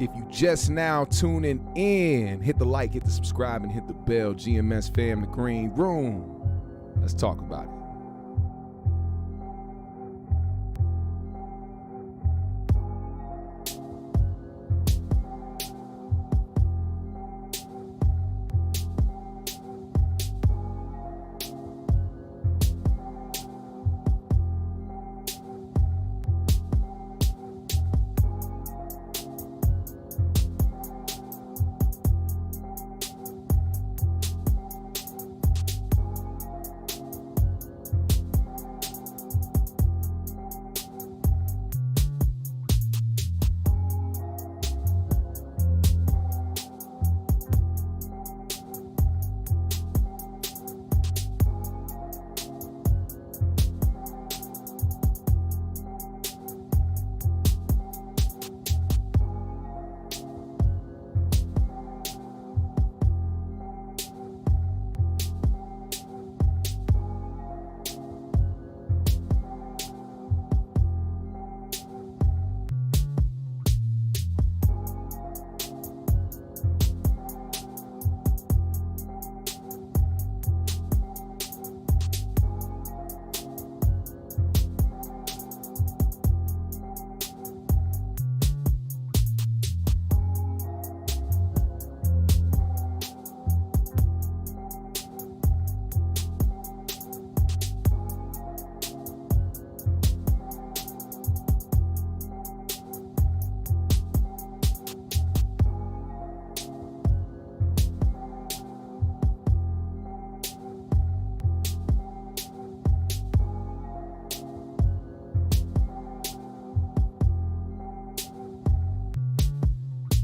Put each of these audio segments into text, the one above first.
If you just now tuning in, hit the like, hit the subscribe, and hit the bell. GMS fam, the green room. Let's talk about it.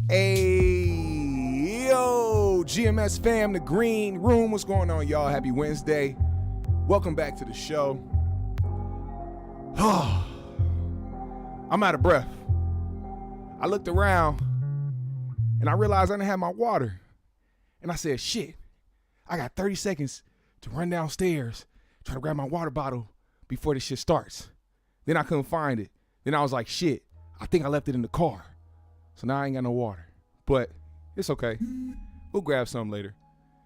Hey, yo, GMS fam, the green room. What's going on, y'all? Happy Wednesday. Welcome back to the show. I'm out of breath. I looked around and I realized I didn't have my water. And I said, shit, I got 30 seconds to run downstairs, try to grab my water bottle before this shit starts. Then I couldn't find it. Then I was like, shit, I think I left it in the car. So now I ain't got no water, but it's okay. We'll grab some later.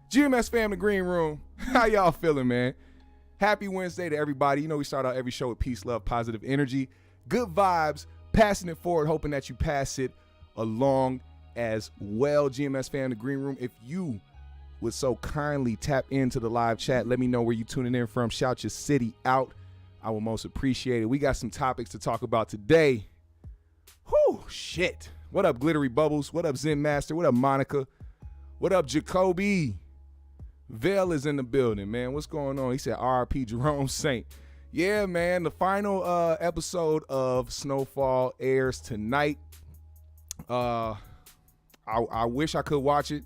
GMS fam, the green room. How y'all feeling, man? Happy Wednesday to everybody. You know we start out every show with peace, love, positive energy, good vibes, passing it forward, hoping that you pass it along as well. GMS fam, the green room. If you would so kindly tap into the live chat, let me know where you tuning in from. Shout your city out. I will most appreciate it. We got some topics to talk about today. Whew, shit. What up, Glittery Bubbles? What up, Zen Master? What up, Monica? What up, Jacoby? Vale is in the building, man. What's going on? He said RIP Jerome Saint. Yeah, man. The final episode of Snowfall airs tonight. I wish I could watch it.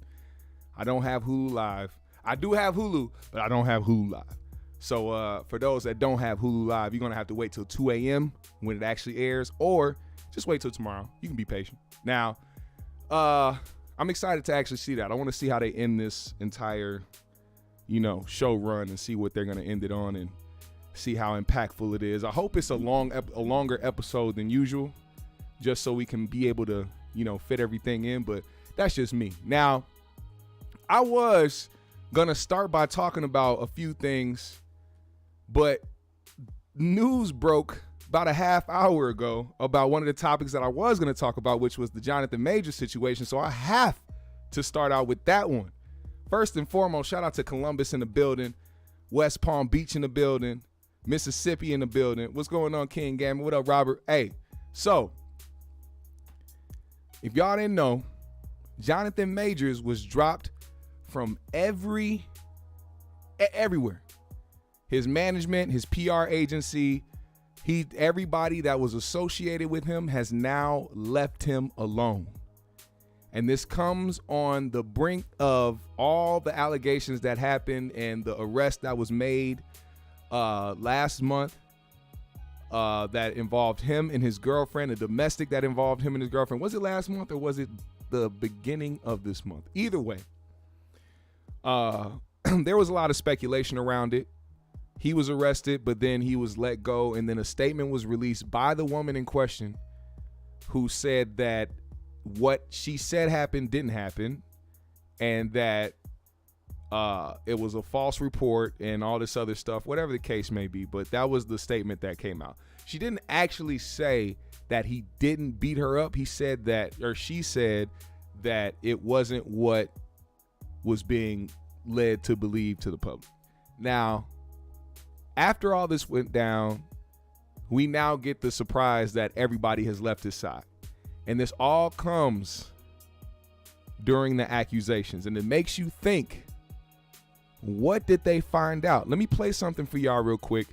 I don't have Hulu Live. I do have Hulu, but I don't have Hulu Live. So for those that don't have Hulu Live, you're going to have to wait till 2 a.m. when it actually airs, or just wait till tomorrow. You can be patient. Now, I'm excited to actually see that. I want to see how they end this entire, show run and see what they're going to end it on and see how impactful it is. I hope it's a longer episode than usual, just so we can be able to, fit everything in. But that's just me. Now, I was going to start by talking about a few things, but news broke about a half hour ago about one of the topics that I was going to talk about, which was the Jonathan Major situation. So I have to start out with that one. First and foremost, shout out to Columbus in the building, West Palm Beach in the building, Mississippi in the building. What's going on, King Gamma? What up, Robert? Hey, so if y'all didn't know, Jonathan Majors was dropped from everywhere. His management, his PR agency, everybody that was associated with him has now left him alone. And this comes on the brink of all the allegations that happened and the arrest that was made last month that involved him and his girlfriend, a domestic that involved him and his girlfriend. Was it last month or was it the beginning of this month? Either way, there was a lot of speculation around it. He was arrested, but then he was let go, and then a statement was released by the woman in question who said that what she said happened didn't happen, and that it was a false report and all this other stuff, whatever the case may be. But that was the statement that came out. She didn't actually say that he didn't beat her up. He said that, or she said that it wasn't what was being led to believe to the public. Now, after all this went down, we now get the surprise that everybody has left his side. And this all comes during the accusations. And it makes you think, what did they find out? Let me play something for y'all real quick.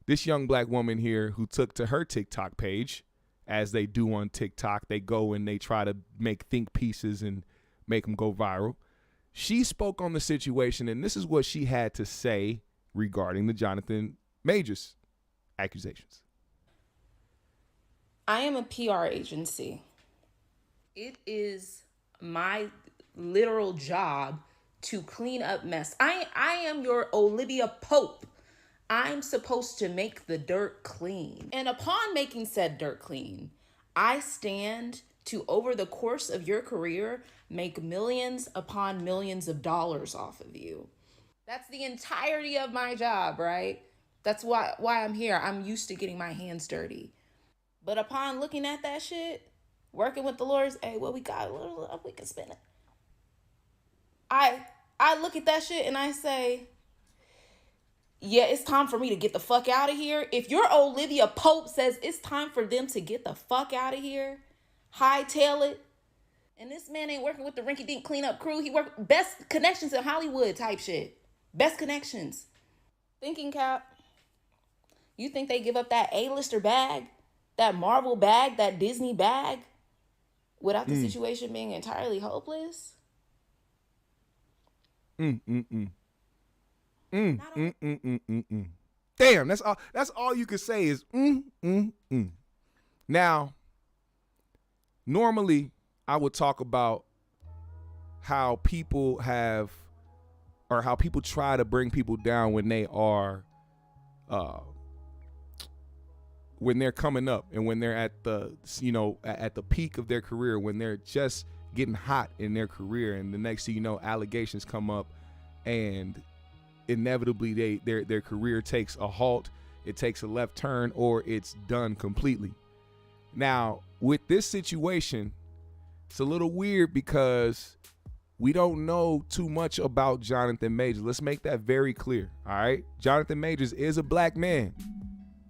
This young black woman here who took to her TikTok page, as they do on TikTok, they go and they try to make think pieces and make them go viral. She spoke on the situation, and this is what she had to say regarding the Jonathan Majors accusations. I am a PR agency. It is my literal job to clean up mess. I am your Olivia Pope. I'm supposed to make the dirt clean. And upon making said dirt clean, I stand to, over the course of your career, make millions upon millions of dollars off of you. That's the entirety of my job, right? That's why I'm here. I'm used to getting my hands dirty. But upon looking at that shit, working with the lawyers, hey, what we got? We can spend it. I look at that shit and I say, yeah, it's time for me to get the fuck out of here. If your Olivia Pope says it's time for them to get the fuck out of here, hightail it. And this man ain't working with the rinky-dink cleanup crew. He worked best connections in Hollywood type shit. Best connections. Thinking cap. You think they give up that A-lister bag, that Marvel bag, that Disney bag, without the situation being entirely hopeless? Damn, that's all you can say is Now, normally I would talk about how people have, or how people try to bring people down when they are when they're coming up and when they're at the, at the peak of their career, when they're just getting hot in their career, and the next thing you know, allegations come up and inevitably their career takes a halt, it takes a left turn, or it's done completely. Now, with this situation, it's a little weird because we don't know too much about Jonathan Majors. Let's make that very clear, all right? Jonathan Majors is a black man,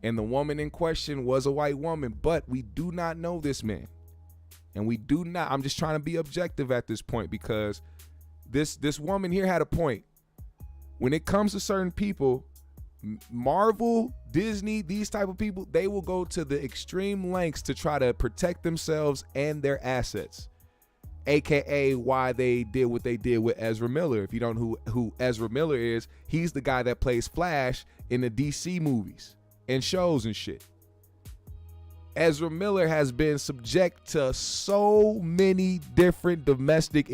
and the woman in question was a white woman, but we do not know this man. And we do not, I'm just trying to be objective at this point, because this woman here had a point. When it comes to certain people, Marvel, Disney, these type of people, they will go to the extreme lengths to try to protect themselves and their assets. AKA why they did what they did with Ezra Miller. If you don't know who Ezra Miller is, he's the guy that plays Flash in the DC movies and shows and shit. Ezra Miller has been subject to so many different domestic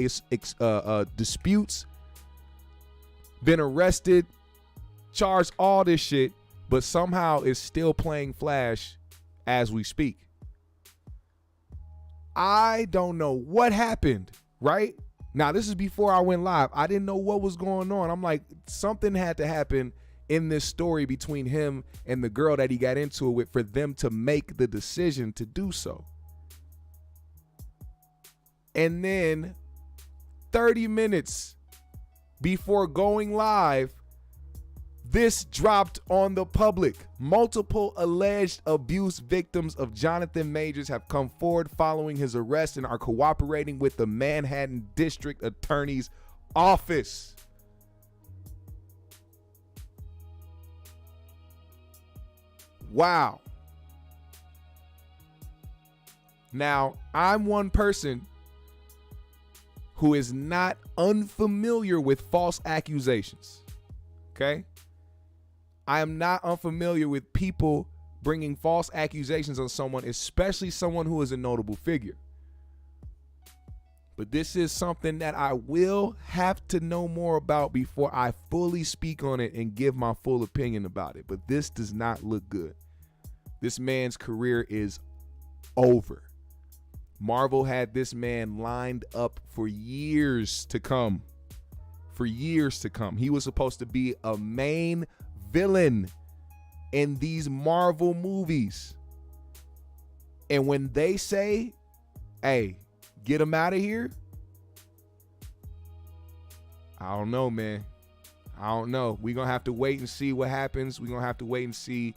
disputes, been arrested, charged, all this shit, but somehow is still playing Flash as we speak. I don't know what happened, right? Now, this is before I went live. I didn't know what was going on. I'm like, something had to happen in this story between him and the girl that he got into it with for them to make the decision to do so. And then 30 minutes before going live, this dropped on the public. Multiple alleged abuse victims of Jonathan Majors have come forward following his arrest and are cooperating with the Manhattan District Attorney's Office. Wow. Now, I'm one person who is not unfamiliar with false accusations. Okay? I am not unfamiliar with people bringing false accusations on someone, especially someone who is a notable figure. But this is something that I will have to know more about before I fully speak on it and give my full opinion about it. But this does not look good. This man's career is over. Marvel had this man lined up for years to come. For years to come. He was supposed to be a main villain in these Marvel movies. And when they say, hey, get him out of here, I don't know, man. I don't know. We're going to have to wait and see what happens. We're going to have to wait and see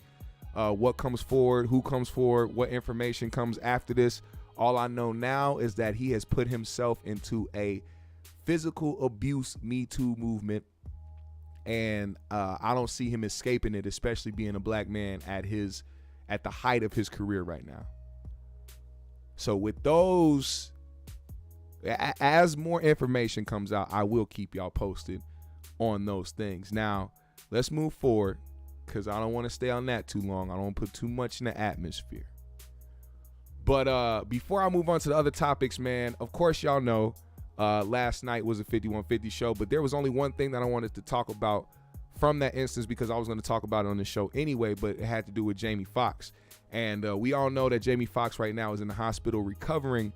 what comes forward, who comes forward, what information comes after this. All I know now is that he has put himself into a physical abuse Me Too movement. And I don't see him escaping it, especially being a black man at the height of his career right now. So with those, as more information comes out, I will keep y'all posted on those things. Now, let's move forward because I don't want to stay on that too long. I don't put too much in the atmosphere. But before I move on to the other topics, man, of course, y'all know last night was a 5150 show, but there was only one thing that I wanted to talk about from that instance because I was going to talk about it on the show anyway, but it had to do with Jamie Foxx. And we all know that Jamie Foxx right now is in the hospital recovering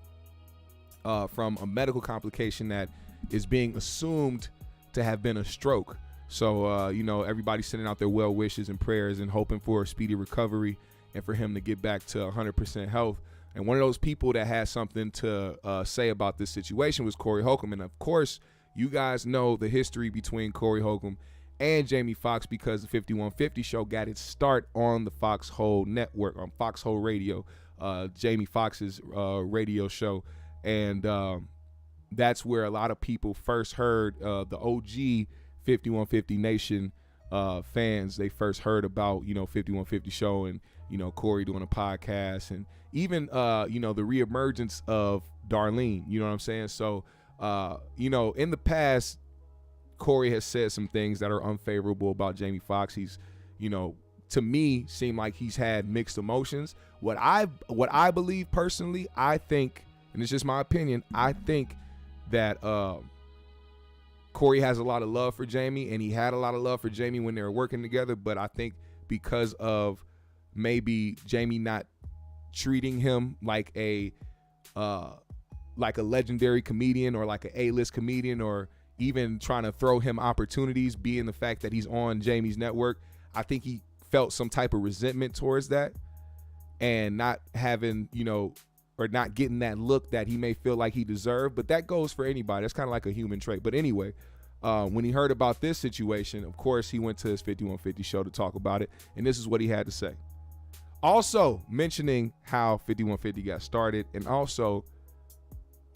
from a medical complication that is being assumed to have been a stroke. So, everybody's sending out their well wishes and prayers and hoping for a speedy recovery and for him to get back to 100% health. And one of those people that had something to say about this situation was Corey Holcomb. And of course, you guys know the history between Corey Holcomb and Jamie Foxx because the 5150 show got its start on the Foxhole network, on Foxhole Radio, Jamie Foxx's radio show. And that's where a lot of people first heard the OG 5150 Nation fans. They first heard about, 5150 show and, Corey doing a podcast and even, the reemergence of Darlene, you know what I'm saying? So, in the past, Corey has said some things that are unfavorable about Jamie Foxx. He's, to me, seemed like he's had mixed emotions. What I believe personally, I think, and it's just my opinion, I think that Corey has a lot of love for Jamie, and he had a lot of love for Jamie when they were working together. But I think because of maybe Jamie not treating him like a legendary comedian or like an A-list comedian, or even trying to throw him opportunities, being the fact that he's on Jamie's network, I think he felt some type of resentment towards that and not having, or not getting that look that he may feel like he deserved. But that goes for anybody. That's kind of like a human trait. But anyway, when he heard about this situation, of course, he went to his 5150 show to talk about it. And this is what he had to say. Also mentioning how 5150 got started, and also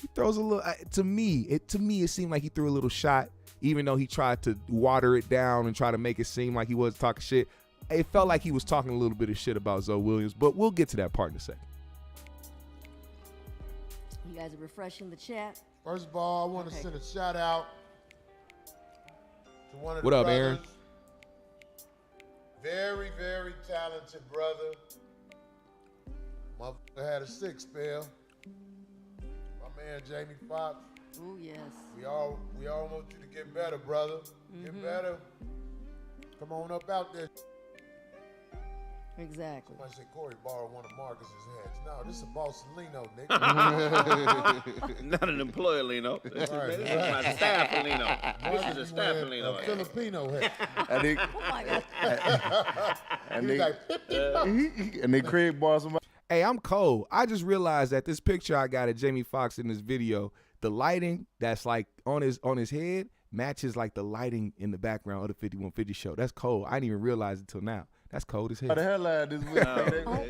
he throws a little, to me, it seemed like he threw a little shot, even though he tried to water it down and try to make it seem like he was talking shit. It felt like he was talking a little bit of shit about Zoe Williams, but we'll get to that part in a second. You guys are refreshing the chat. First of all, I want to send a shout out to one of the What up, brothers. Aaron? Very, very talented brother. Motherfucker had a sick spell. My man Jamie Foxx. Oh yes. We all want you to get better, brother. Get better. Come on up out there. Exactly. Somebody said Corey borrowed one of Marcus's hats. No, this is a Bossalino, nigga. Not an employer Lino. This is my staff Lino. This is a staff Lino. A Filipino hat. And they, Oh my God. and He's they, like, and they Craig bought somebody. Hey, I'm cold. I just realized that this picture I got of Jamie Foxx in this video, the lighting that's like on his head matches like the lighting in the background of the 5150 show. That's cold. I didn't even realize it till now. That's cold as hell. How the hell out this week? Oh,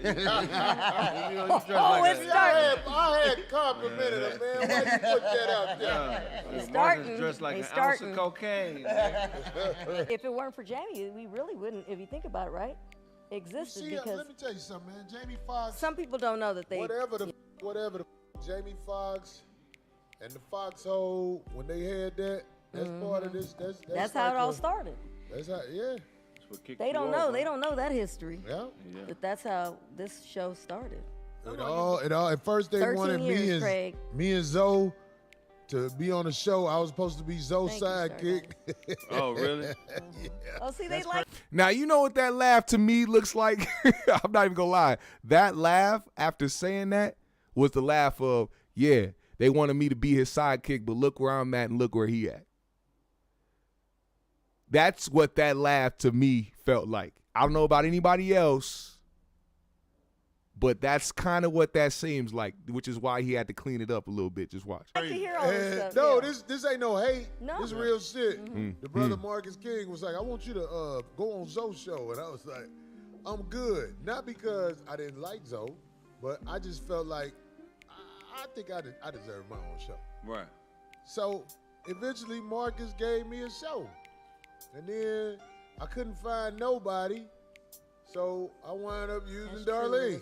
it's starting. I had complimented him, man. Why you put that out there? It's starting. Dressed like They an starting. ounce of cocaine. If it weren't for Jamie, we really wouldn't, if you think about it, right? Existed See, because let me tell you something, man. Jamie Foxx, some people don't know that they. whatever the Jamie Foxx and the Foxhole, when they had that, that's part of this. That's how like it all started. That's how, yeah. They don't know. They don't know that history. Yeah. That's how this show started. It all. At first they 13 wanted years, Craig. me and Zoe to be on the show. I was supposed to be Zoe's Thank you, sidekick. Oh, really? Oh, see, they like. Now, you know what that laugh to me looks like? I'm not even going to lie. That laugh after saying that was the laugh of, yeah, they wanted me to be his sidekick, but look where I'm at and look where he at. That's what that laugh to me felt like. I don't know about anybody else, but that's kind of what that seems like, which is why he had to clean it up a little bit. Just watch. I like to hear all this stuff. No, yeah. this ain't no hate. No. This real shit. The brother Marques King was like, I want you to go on Zoe's show. And I was like, I'm good. Not because I didn't like Zoe, but I just felt like I think I deserve my own show. Right. So eventually Marques gave me a show. And then I couldn't find nobody. So I wound up using Darlene.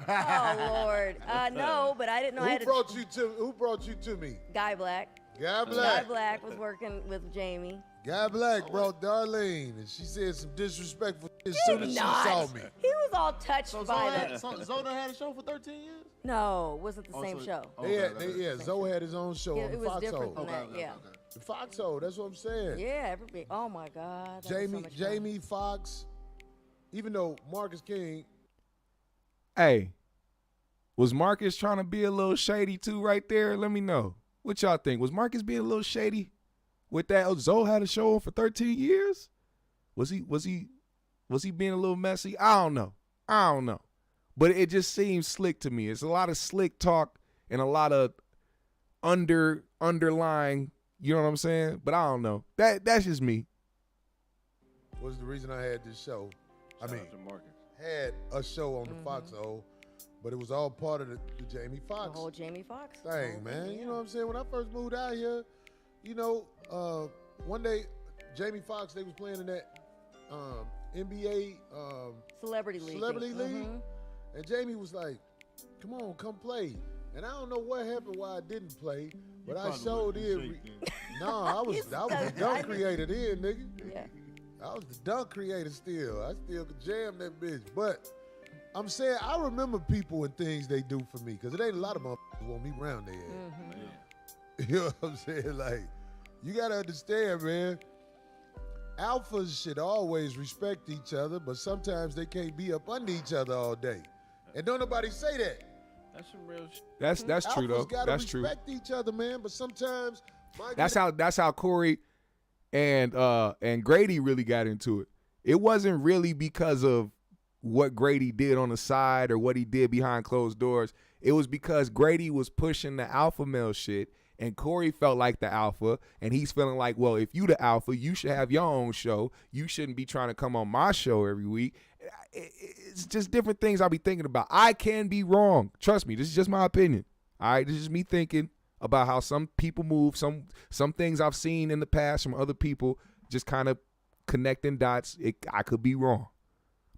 Oh Lord, no, but I didn't know. I had Who brought you to me? Guy Black. Guy Black. Guy Black was working with Jamie. Guy Black brought Darlene, and she said some disrespectful shit as soon as she saw me. He was all touched by that. Zoe had a show for 13 years? No, it wasn't the same show. Zoe had his own show Yeah, on it the was different Foxhole. than that. Yeah. The Foxhole, that's what I'm saying. Yeah, everybody. Oh my God. that was so much fun. Jamie Foxx, even though Marques King, Hey, was Marcus trying to be a little shady too right there? Let me know. What y'all think? Was Marcus being a little shady with that? Oh, Zoe had a show for 13 years? Was he being a little messy? I don't know. But it just seems slick to me. It's a lot of slick talk and a lot of underlying, you know what I'm saying? But I don't know. That's just me. was the reason I had this show. Shout out to Marcus. Had a show on the Foxhole, but it was all part of the Jamie Foxx The whole Jamie Foxx thing, man. You know what I'm saying? When I first moved out here, you know, one day Jamie Foxx, they was playing in that NBA Celebrity League. League, and Jamie was like, "Come on, come play." And I don't know what happened why I didn't play, but I showed it. No, I was the dunk creator then, nigga. Yeah. I was the dunk creator still. I still could jam that bitch. But I'm saying I remember people and things they do for me, because it ain't a lot of motherfuckers want me around their ass. You know what I'm saying? Like, you gotta understand, man. Alphas should always respect each other, but sometimes they can't be up under each other all day. And don't nobody say that. That's some real shit. That's true though. Alphas gotta That's true. respect each other, man. But sometimes That's how Corey and Grady really got into it. It wasn't really because of what Grady did on the side or what he did behind closed doors. It was because Grady was pushing the alpha male shit, and Corey felt like the alpha, and he's feeling like, well, if you the alpha, you should have your own show. You shouldn't be trying to come on my show every week. It's just different things I'll be thinking about. I can be wrong. Trust me, this is just my opinion. All right, this is me thinking about how some people move, some things I've seen in the past from other people, just kind of connecting dots. I could be wrong,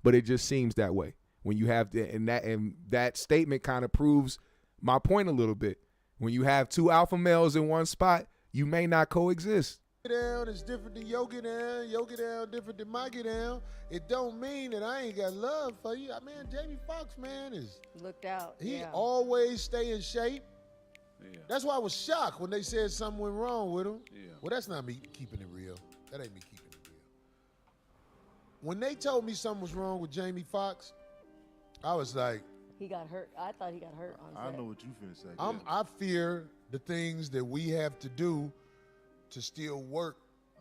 but it just seems that way when you have and that statement kind of proves my point a little bit. When you have two alpha males in one spot, you may not coexist. down is different than your get down different than my get down. It don't mean that I ain't got love for you. I mean, Jamie Foxx, man, is Looked out. he yeah. always stay in shape. Yeah. That's why I was shocked when they said something went wrong with him. Yeah. Well, that's not me keeping it real. That ain't me keeping it real. When they told me something was wrong with Jamie Foxx, I was like, He got hurt. I thought he got hurt on set. I know what you finna say. I fear the things that we have to do to still work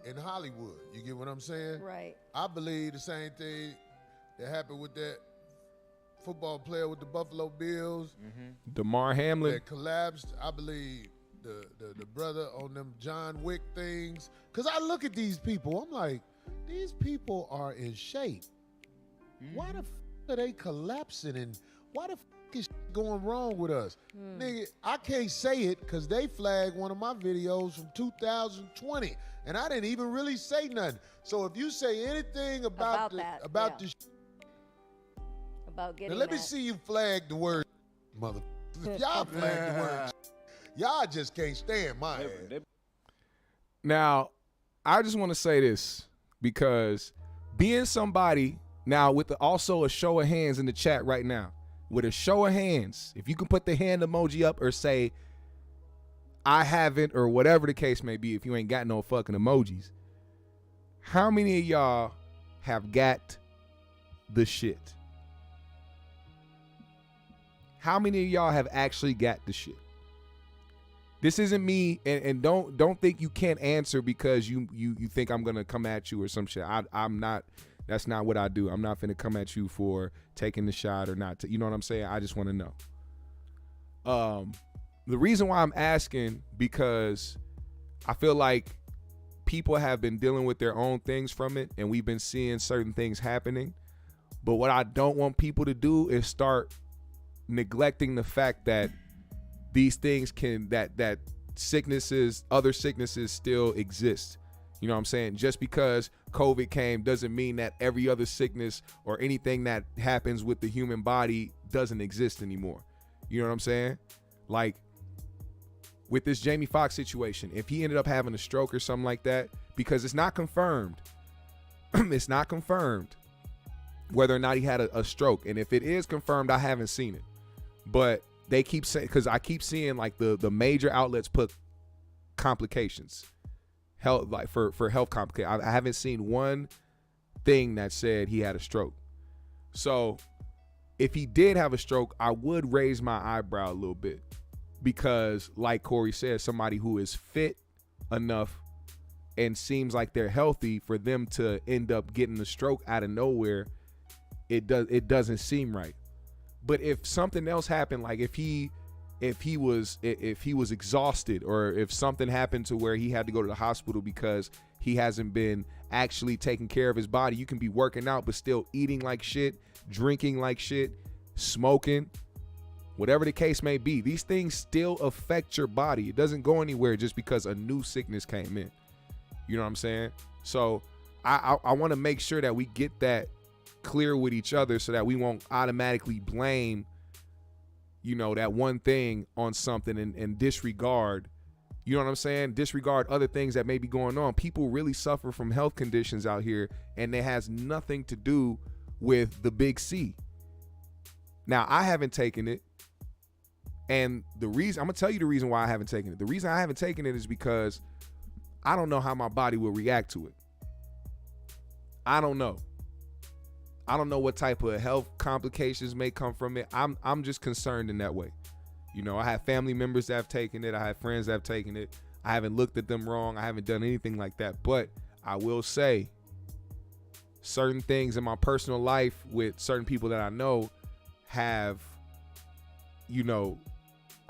in Hollywood. You get what I'm saying? Right. I believe the same thing that happened with that football player with the Buffalo Bills DeMar Hamlin. that collapsed. I believe the brother on them John Wick things. Because I look at these people, I'm like, these people are in shape. Why the are they collapsing, and why the is going wrong with us? Nigga, I can't say it because they flagged one of my videos from 2020, and I didn't even really say nothing. So if you say anything about that, about yeah. this, About getting now let me that. see you flag the word, mother. If y'all flag the word, y'all just can't stand my ass. Now, I just want to say this because being somebody now with also a show of hands in the chat right now, with a show of hands, if you can put the hand emoji up or say, I haven't, or whatever the case may be, if you ain't got no fucking emojis, how many of y'all have got the shit? How many of y'all have actually got the shit? This isn't me, and don't think you can't answer because you think I'm gonna come at you or some shit. I'm not. That's not what I do. I'm not finna come at you for taking the shot or not. You know what I'm saying? I just want to know. The reason why I'm asking, because I feel like people have been dealing with their own things from it, and we've been seeing certain things happening. But what I don't want people to do is start neglecting the fact that these things that sicknesses, other sicknesses still exist. You know what I'm saying? Just because COVID came doesn't mean that every other sickness or anything that happens with the human body doesn't exist anymore. You know what I'm saying? Like with this Jamie Foxx situation, if he ended up having a stroke or something like that, because it's not confirmed, it's not confirmed whether or not he had a stroke. And if it is confirmed, I haven't seen it. But they keep saying, because I keep seeing like the major outlets put complications, health, like for health complications. I haven't seen one thing that said he had a stroke. So if he did have a stroke, I would raise my eyebrow a little bit, because like Corey said, somebody who is fit enough and seems like they're healthy, for them to end up getting a stroke out of nowhere, it doesn't seem right. But if something else happened, like if he was exhausted, or if something happened to where he had to go to the hospital because he hasn't been actually taking care of his body, you can be working out but still eating like shit, drinking like shit, smoking, whatever the case may be. These things still affect your body. It doesn't go anywhere just because a new sickness came in. You know what I'm saying? So I want to make sure that we get that clear with each other, so that we won't automatically blame, you know, that one thing on something and disregard, you know what I'm saying? Disregard other things that may be going on. People really suffer from health conditions out here, and it has nothing to do with the big C. Now, I haven't taken it. And the reason, I'm going to tell you the reason why I haven't taken it. The reason I haven't taken it is because I don't know how my body will react to it. I don't know. I don't know what type of health complications may come from it. I'm just concerned in that way. You know, I have family members that have taken it. I have friends that have taken it. I haven't looked at them wrong. I haven't done anything like that. But I will say, certain things in my personal life with certain people that I know have, you know,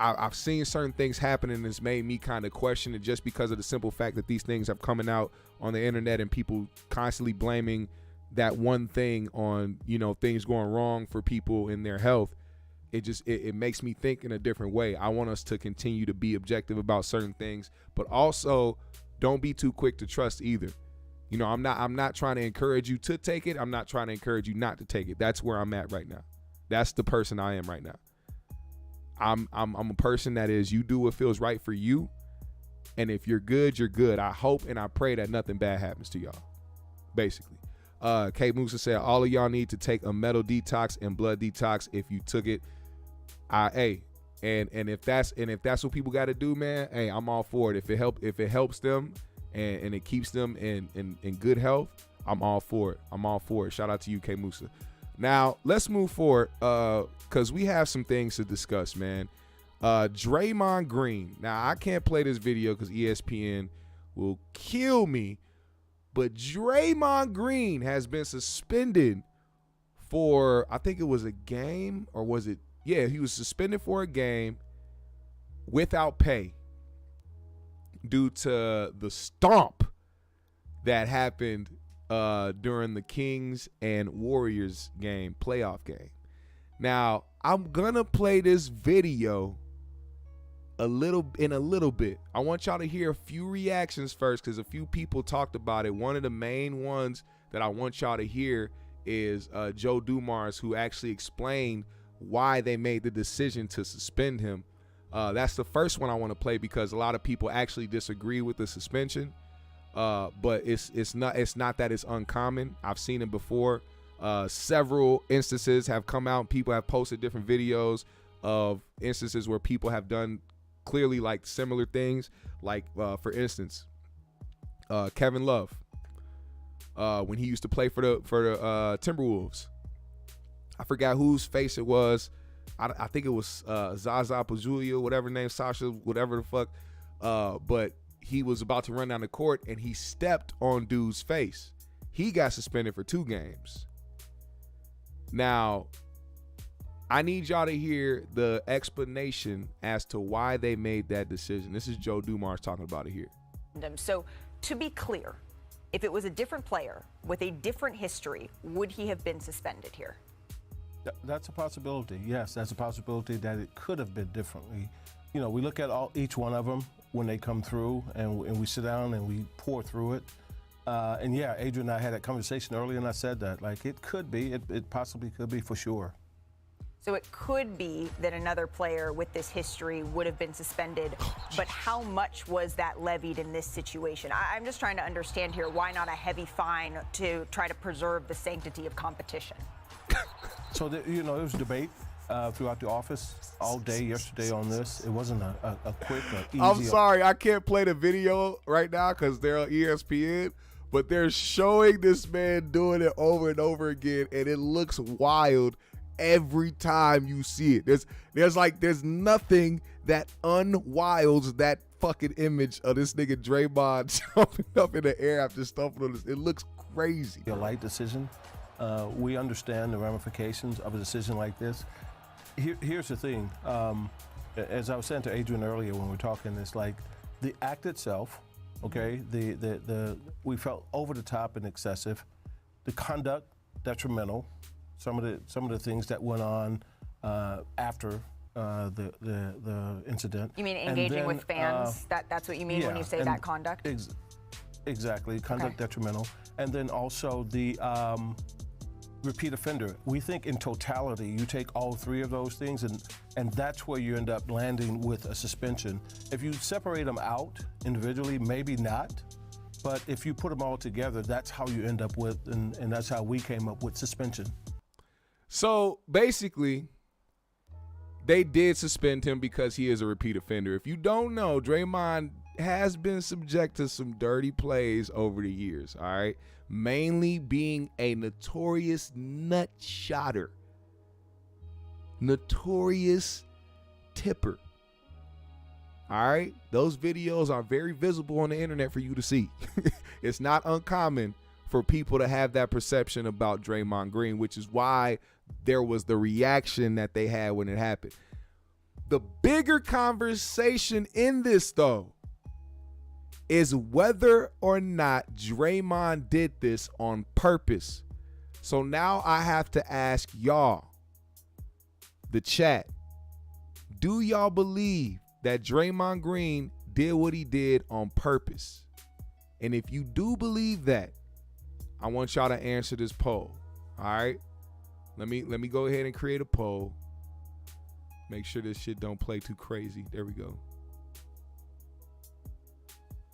I've seen certain things happen, and it's made me kind of question it, just because of the simple fact that these things have coming out on the internet and people constantly blaming that one thing on, you know, things going wrong for people in their health. It makes me think in a different way. I want us to continue to be objective about certain things, but also don't be too quick to trust either. You know, I'm not trying to encourage you to take it. I'm not trying to encourage you not to take it. That's where I'm at right now. That's the person I am right now. I'm a person that is, you do what feels right for you, and if you're good, you're good. I hope and I pray that nothing bad happens to y'all, basically. Kate Musa said all of y'all need to take a metal detox and blood detox. If you took it, and if that's what people got to do, man, hey, I'm all for it. If it helps them and it keeps them in good health, I'm all for it. I'm all for it. Shout out to you, Kate Musa. Now let's move forward, because we have some things to discuss, man. Draymond Green. Now I can't play this video because ESPN will kill me. But Draymond Green has been suspended for, I think it was a game, or was it? Yeah, he was suspended for a game without pay due to the stomp that happened during the Kings and Warriors game, playoff game. Now, I'm going to play this video in a little bit. I want y'all to hear a few reactions first, because a few people talked about it. One of the main ones that I want y'all to hear is Joe Dumars, who actually explained why they made the decision to suspend him. That's the first one I want to play, because a lot of people actually disagree with the suspension. But it's not that it's uncommon. I've seen it before. Several instances have come out. People have posted different videos of instances where people have done clearly like similar things. Like for instance, Kevin Love, when he used to play for the Timberwolves. I forgot whose face it was I think it was Zaza Pazulia, whatever name, Sasha, whatever the fuck. But he was about to run down the court and he stepped on dude's face. He got suspended for 2 games. Now, I need y'all to hear the explanation as to why they made that decision. This is Joe Dumars talking about it here. So, to be clear, if it was a different player with a different history, would he have been suspended here? That's a possibility. Yes, that's a possibility that it could have been differently. You know, we look at each one of them when they come through, and we sit down and we pour through it. And yeah, Adrian and I had that conversation earlier, and I said that, like, it could be, it possibly could be for sure. So it could be that another player with this history would have been suspended, but how much was that levied in this situation? I'm just trying to understand here, why not a heavy fine to try to preserve the sanctity of competition? So, you know, there was debate throughout the office all day yesterday on this. It wasn't a quick or easy. I'm sorry, I can't play the video right now because they're on ESPN, but they're showing this man doing it over and over again, and it looks wild every time you see it. There's nothing that unwilds that fucking image of this nigga Draymond jumping up in the air after stumping on this. It looks crazy. A light decision. We understand the ramifications of a decision like this. Here's the thing. As I was saying to Adrian earlier when we were talking, it's like the act itself, okay, we felt over the top and excessive. The conduct, detrimental. Some of the things that went on after the incident. You mean engaging with fans? That's what you mean when you say that conduct? Exactly, conduct detrimental. And then also the repeat offender. We think in totality, you take all 3 of those things, and that's where you end up landing with a suspension. If you separate them out individually, maybe not. But if you put them all together, that's how you end up with, and that's how we came up with suspension. So basically, they did suspend him because he is a repeat offender. If you don't know, Draymond has been subject to some dirty plays over the years, all right? Mainly being a notorious nut shotter. Notorious tipper. All right? Those videos are very visible on the internet for you to see. It's not uncommon for people to have that perception about Draymond Green, which is why there was the reaction that they had when it happened. The bigger conversation in this, though, is whether or not Draymond did this on purpose. So now I have to ask y'all, the chat, do y'all believe that Draymond Green did what he did on purpose? And if you do believe that, I want y'all to answer this poll. All right? Let me go ahead and create a poll. Make sure this shit don't play too crazy. There we go.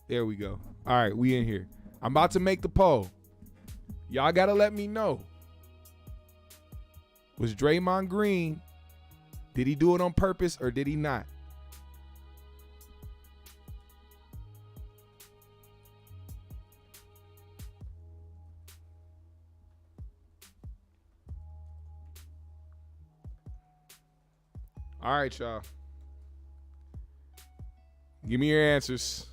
There we go. All right, we in here. I'm about to make the poll. Y'all got to let me know. Was Draymond Green, did he do it on purpose or did he not? All right, y'all. Give me your answers.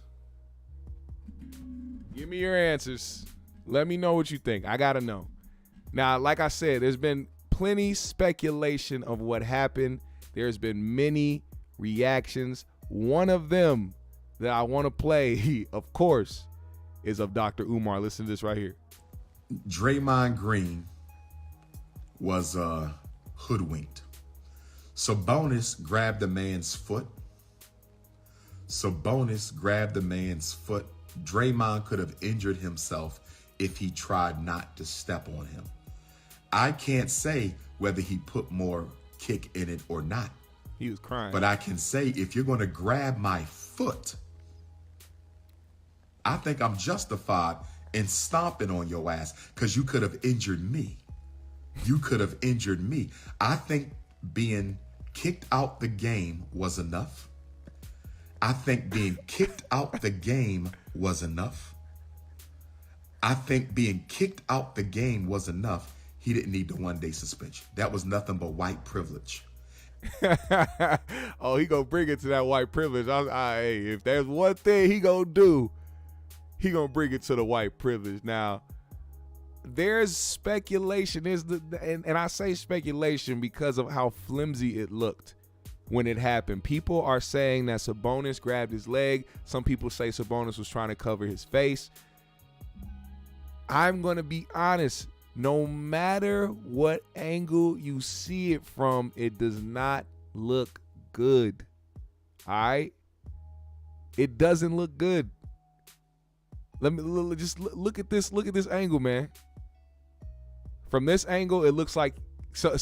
Give me your answers. Let me know what you think. I got to know. Now, like I said, there's been plenty speculation of what happened. There's been many reactions. One of them that I want to play, of course, is of Dr. Umar. Listen to this right here. Draymond Green was hoodwinked. Sabonis grabbed the man's foot. Draymond could have injured himself if he tried not to step on him. I can't say whether he put more kick in it or not. He was crying. But I can say if you're going to grab my foot, I think I'm justified in stomping on your ass because you could have injured me. I think being kicked out the game was enough. I think being kicked out the game was enough. He didn't need the 1-day suspension. That was nothing but white privilege. Oh, he gonna bring it to that white privilege. Hey, if there's one thing he gonna do, he gonna bring it to the white privilege. Now, there's speculation. And I say speculation because of how flimsy it looked when it happened. People are saying that Sabonis grabbed his leg. Some people say Sabonis was trying to cover his face. I'm gonna be honest. No matter what angle you see it from, it does not look good. All right? It doesn't look good. Let me just look at this. Look at this angle, man. From this angle, it looks like so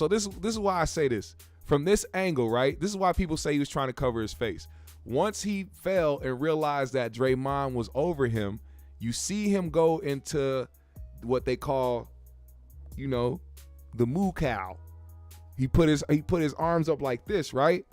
this is why I say this. From this angle, right? This is why people say he was trying to cover his face. Once he fell and realized that Draymond was over him, you see him go into what they call, the moo cow. He put his arms up like this, right?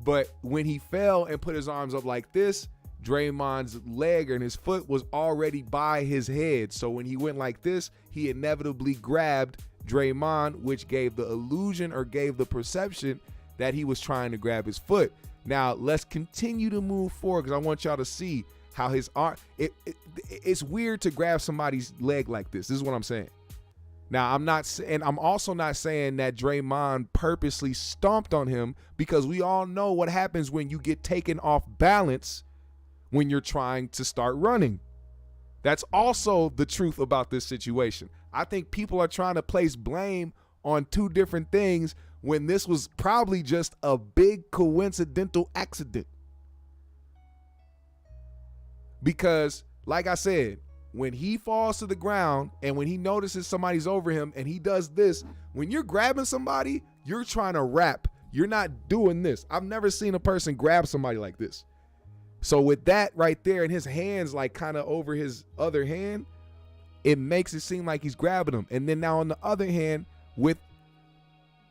But when he fell and put his arms up like this, Draymond's leg and his foot was already by his head. So when he went like this, he inevitably grabbed Draymond, which gave the illusion or gave the perception that he was trying to grab his foot. Now, let's continue to move forward because I want y'all to see how his arm, it's weird to grab somebody's leg like this. This is what I'm saying. Now, I'm also not saying that Draymond purposely stomped on him, because we all know what happens when you get taken off balance when you're trying to start running. That's also the truth about this situation. I think people are trying to place blame on two different things when this was probably just a big coincidental accident. Because, like I said, when he falls to the ground and when he notices somebody's over him and he does this, when you're grabbing somebody, you're trying to wrap. You're not doing this. I've never seen a person grab somebody like this. So with that right there and his hands like kind of over his other hand, it makes it seem like he's grabbing him. And then now on the other hand, with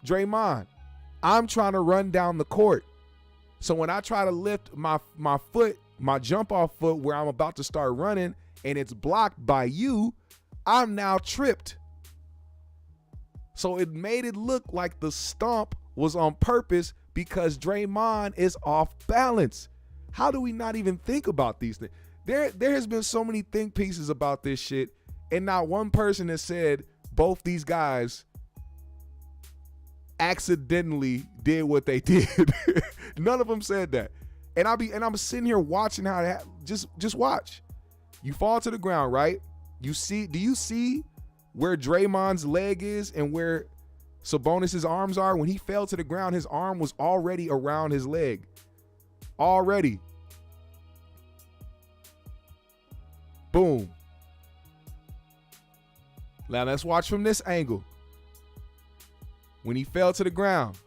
Draymond, I'm trying to run down the court. So when I try to lift my foot, my jump off foot where I'm about to start running, and it's blocked by you, I'm now tripped. So it made it look like the stomp was on purpose because Draymond is off balance. How do we not even think about these things? There has been so many think pieces about this shit, and not one person has said both these guys accidentally did what they did. None of them said that. And I'm sitting here watching how it just watch. You fall to the ground, right? Do you see where Draymond's leg is and where Sabonis's arms are? When he fell to the ground, his arm was already around his leg. Already. Boom. Now let's watch from this angle. When he fell to the ground,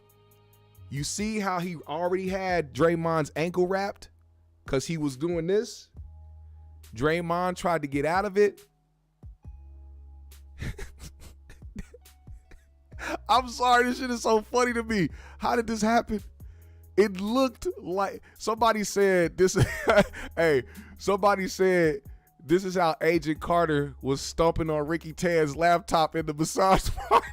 you see how he already had Draymond's ankle wrapped because he was doing this? Draymond tried to get out of it. I'm sorry, this shit is so funny to me. How did this happen? It looked like somebody said this. Hey, somebody said this is how Agent Carter was stomping on Ricky Tan's laptop in the massage parlor.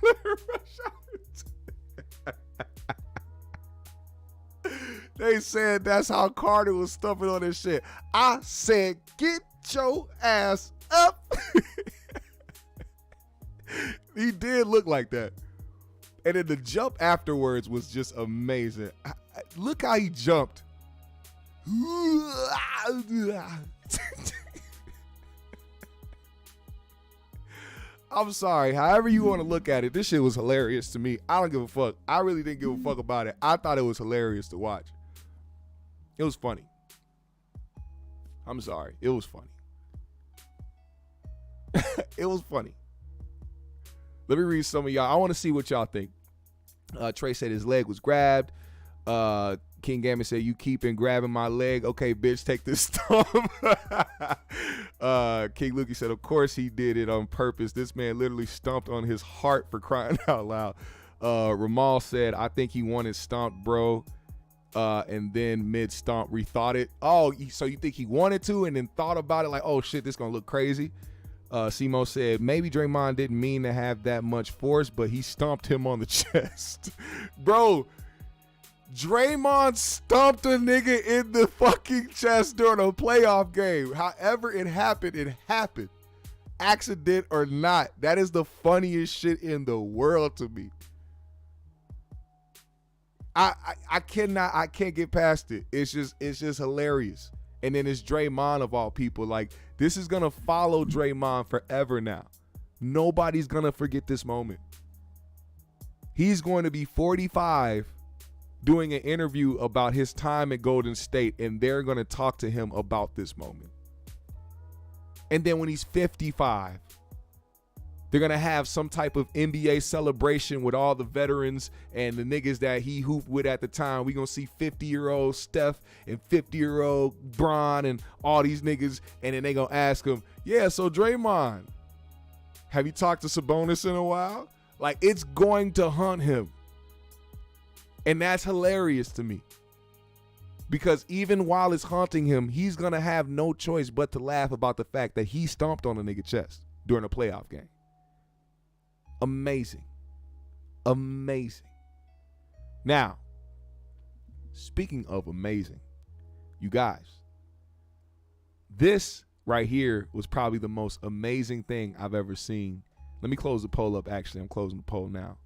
They said that's how Carter was stumping on this shit. I said, get your ass up. He did look like that. And then the jump afterwards was just amazing. Look how he jumped. I'm sorry. However you want to look at it, this shit was hilarious to me. I don't give a fuck. I really didn't give a fuck about it. I thought it was hilarious to watch. It was funny. I'm sorry. It was funny. It was funny. Let me read some of y'all. I want to see what y'all think. Trey said his leg was grabbed. King Gammon said, you keeping grabbing my leg. Okay, bitch, take this stomp. King Lukey said, of course he did it on purpose. This man literally stomped on his heart, for crying out loud. Ramal said, I think he wanted stomped, bro. And then mid-stomp rethought it. Oh, so you think he wanted to and then thought about it like, oh, shit, this going to look crazy? Simo said, maybe Draymond didn't mean to have that much force, but he stomped him on the chest. Bro, Draymond stumped a nigga in the fucking chest during a playoff game. However it happened, it happened. Accident or not, that is the funniest shit in the world to me. I can't get past it. It's just hilarious. And then it's Draymond of all people. Like, this is gonna follow Draymond forever now. Nobody's gonna forget this moment. He's going to be 45 doing an interview about his time at Golden State, and they're going to talk to him about this moment. And then when he's 55, they're going to have some type of NBA celebration with all the veterans and the niggas that he hooped with at the time. We're going to see 50-year-old Steph and 50-year-old Bron and all these niggas, and then they're going to ask him, yeah, so Draymond, have you talked to Sabonis in a while? Like, it's going to haunt him. And that's hilarious to me. Because even while it's haunting him, he's going to have no choice but to laugh about the fact that he stomped on a nigga chest during a playoff game. Amazing. Amazing. Now, speaking of amazing, you guys, this right here was probably the most amazing thing I've ever seen. Let me close the poll up, actually. I'm closing the poll now.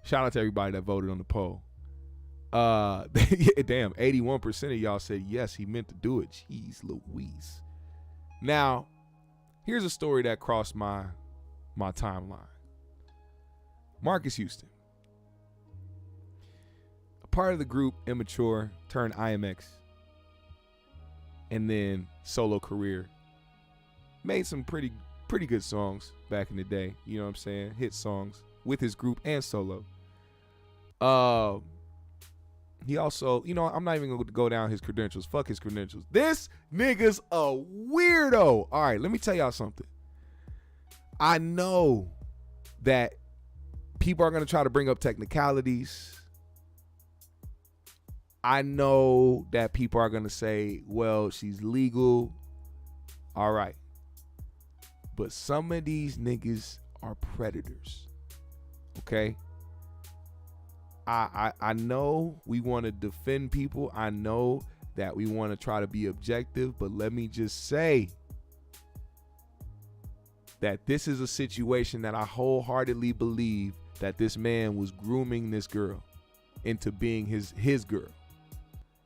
Shout out to everybody that voted on the poll. Damn, 81% of y'all said yes, he meant to do it. Jeez Louise. Now, here's a story that crossed my timeline. Marques Houston. A part of the group Immature turned IMX. And then solo career. Made some pretty good songs back in the day. You know what I'm saying? Hit songs with his group and solo. He also, you know, I'm not even going to go down his credentials. Fuck his credentials. This nigga's a weirdo. All right, let me tell y'all something. I know that people are going to try to bring up technicalities. I know that people are going to say, well, she's legal. All right. But some of these niggas are predators. Okay? I know we want to defend people. I know that we want to try to be objective, but let me just say that this is a situation that I wholeheartedly believe that this man was grooming this girl into being his girl.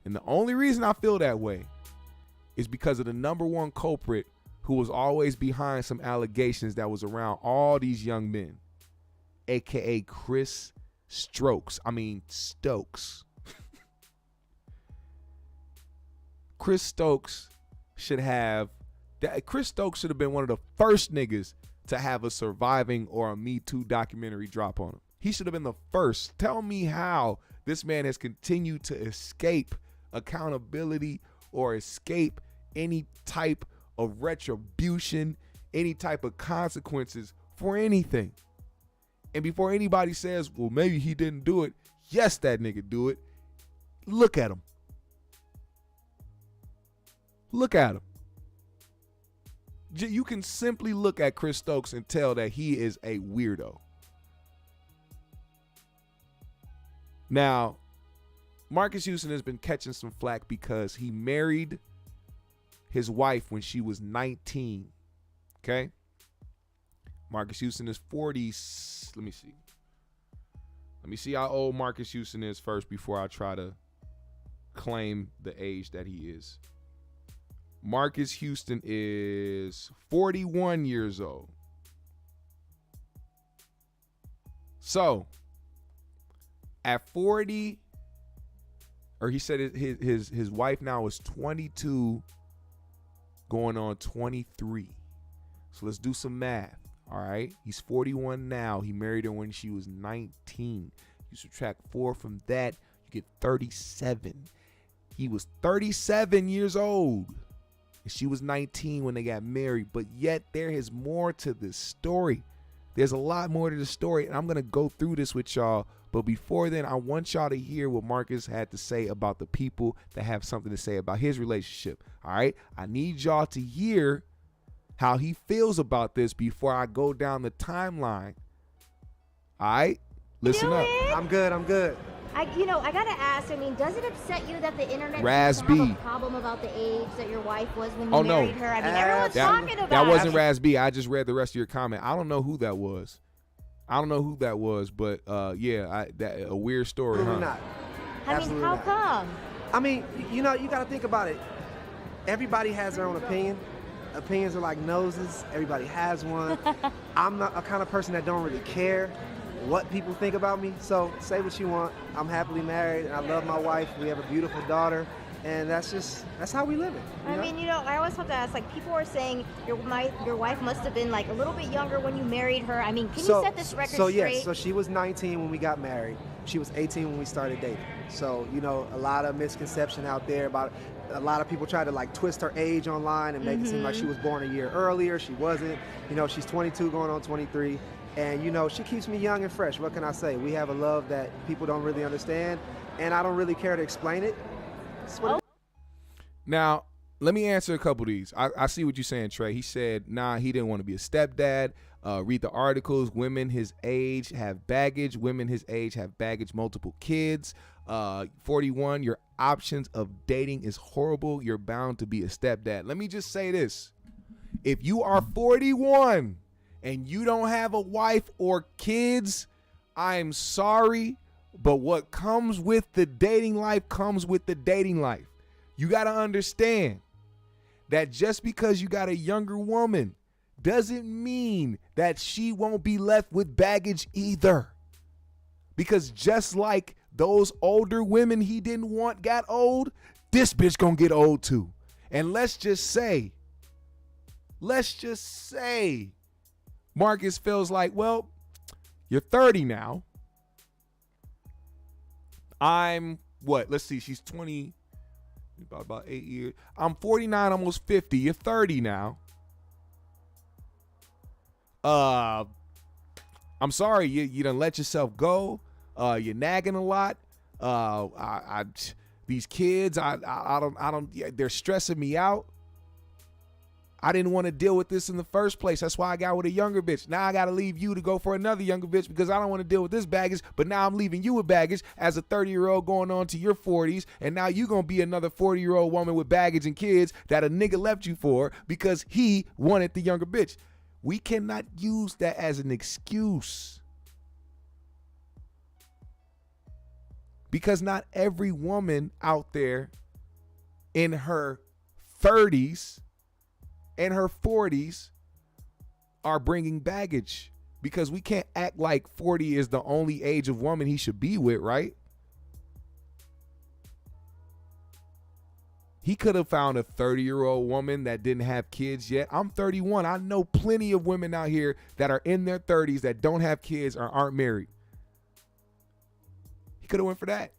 And the only reason I feel that way is because of the number one culprit who was always behind some allegations that was around all these young men, aka Chris Stokes. Chris Stokes should have been one of the first niggas to have a surviving or a Me Too documentary drop on him. He should have been the first. Tell me how this man has continued to escape accountability or escape any type of retribution, any type of consequences for anything. And before anybody says, well, maybe he didn't do it, yes, that nigga do it. Look at him. Look at him. You can simply look at Chris Stokes and tell that he is a weirdo. Now, Marques Houston has been catching some flack because he married his wife when she was 19. Okay? Marques Houston is 40. Let me see. Let me see how old Marques Houston is first before I try to claim the age that he is. Marques Houston is 41 years old. So, at 40, or he said his wife now is 22, going on 23. So let's do some math. All right, he's 41 now. He married her when she was 19. You subtract 4 from that, you get 37. He was 37 years old. And she was 19 when they got married. But yet there is more to this story. There's a lot more to the story, and I'm going to go through this with y'all. But before then, I want y'all to hear what Marques had to say about the people that have something to say about his relationship. All right, I need y'all to hear how he feels about this before I go down the timeline. All right, listen up. I'm good. I gotta ask. I mean, does it upset you that the internet Raz seems to have B. a problem about the age that your wife was when you Oh, no. married her? I mean, everyone's talking about That wasn't it. Raz B. I just read the rest of your comment. I don't know who that was. But a weird story, Absolutely huh? not. I mean, Absolutely how not. come? I mean, you got to think about it. Everybody has their own opinion. Opinions are like noses. Everybody has one. I'm not a kind of person that don't really care what people think about me. So say what you want. I'm happily married, and I love my wife. We have a beautiful daughter, and that's how we live it. I mean, I always have to ask. Like, people are saying your wife must have been like a little bit younger when you married her. I mean, can you set this record straight? Yes. So she was 19 when we got married. She was 18 when we started dating. So a lot of misconception out there about. A lot of people try to like twist her age online and make it seem like she was born a year earlier. She wasn't. She's 22 going on 23. And, she keeps me young and fresh. What can I say? We have a love that people don't really understand, and I don't really care to explain it. Now, let me answer a couple of these. I see what you're saying, Trey. He said, he didn't want to be a stepdad. Read the articles. Women his age have baggage. Women his age have baggage, multiple kids. 41, your options of dating is horrible. You're bound to be a stepdad. Let me just say this. If you are 41 and you don't have a wife or kids, I'm sorry, but what comes with the dating life comes with the dating life. You got to understand that just because you got a younger woman doesn't mean that she won't be left with baggage either. Because just like those older women he didn't want got old, this bitch gonna get old too. And let's just say, Marcus feels like, well, you're 30 now. I'm what? Let's see, she's 20, about 8 years. I'm 49, almost 50. You're 30 now. I'm sorry, you done let yourself go. You're nagging a lot. These kids, they're stressing me out. I didn't want to deal with this in the first place. That's why I got with a younger bitch. Now I got to leave you to go for another younger bitch because I don't want to deal with this baggage. But now I'm leaving you with baggage as a 30-year-old going on to your 40s. And now you're going to be another 40-year-old woman with baggage and kids that a nigga left you for because he wanted the younger bitch. We cannot use that as an excuse. Because not every woman out there in her 30s and her 40s are bringing baggage. Because we can't act like 40 is the only age of woman he should be with, right? He could have found a 30-year-old woman that didn't have kids yet. I'm 31. I know plenty of women out here that are in their 30s that don't have kids or aren't married. He could have went for that.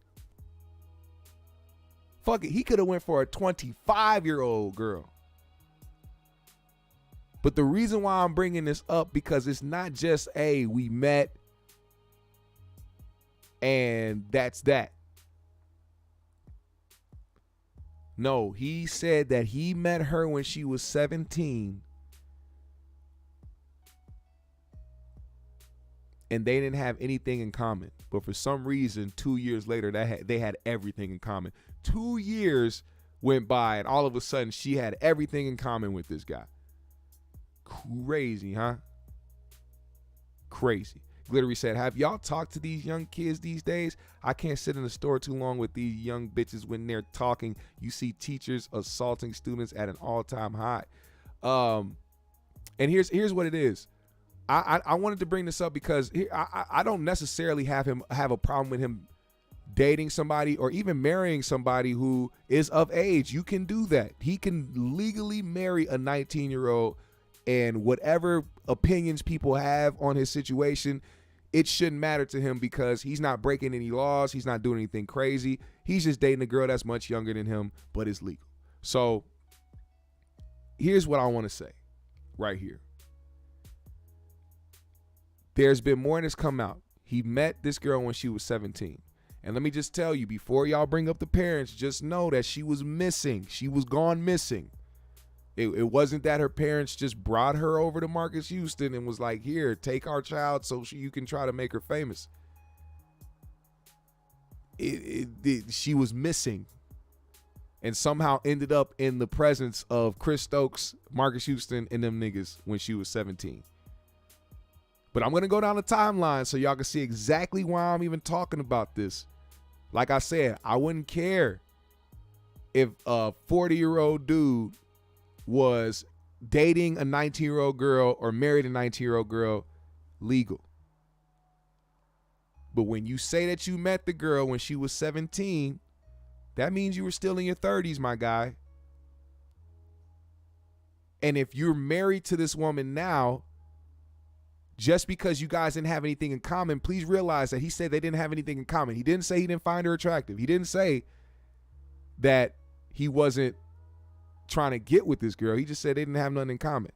Fuck it. He could have went for a 25-year-old girl. But the reason why I'm bringing this up because it's not just, hey, we met and that's that. No, he said that he met her when she was 17 and they didn't have anything in common. But for some reason, 2 years later, they had everything in common. 2 years went by and all of a sudden she had everything in common with this guy. Crazy, huh? Crazy. Glittery said, have y'all talked to these young kids these days? I can't sit in the store too long with these young bitches when they're talking. You see teachers assaulting students at an all-time high. And here's what it is. I wanted to bring this up because I don't necessarily have a problem with him dating somebody or even marrying somebody who is of age. You can do that. He can legally marry a 19-year-old, and whatever opinions people have on his situation, it shouldn't matter to him because he's not breaking any laws. He's not doing anything crazy. He's just dating a girl that's much younger than him, but it's legal. So here's what I want to say right here. There's been more that's come out. He met this girl when she was 17. And let me just tell you, before y'all bring up the parents, just know that she was missing. She was gone missing. It wasn't that her parents just brought her over to Marques Houston and was like, here, take our child so you can try to make her famous. she was missing and somehow ended up in the presence of Chris Stokes, Marques Houston, and them niggas when she was 17. But I'm going to go down the timeline so y'all can see exactly why I'm even talking about this. Like I said, I wouldn't care if a 40-year-old dude was dating a 19-year-old girl or married a 19-year-old girl legal. But when you say that you met the girl when she was 17, that means you were still in your 30s, my guy. And if you're married to this woman now, just because you guys didn't have anything in common, please realize that he said they didn't have anything in common. He didn't say he didn't find her attractive. He didn't say that he wasn't trying to get with this girl. He just said they didn't have nothing in common.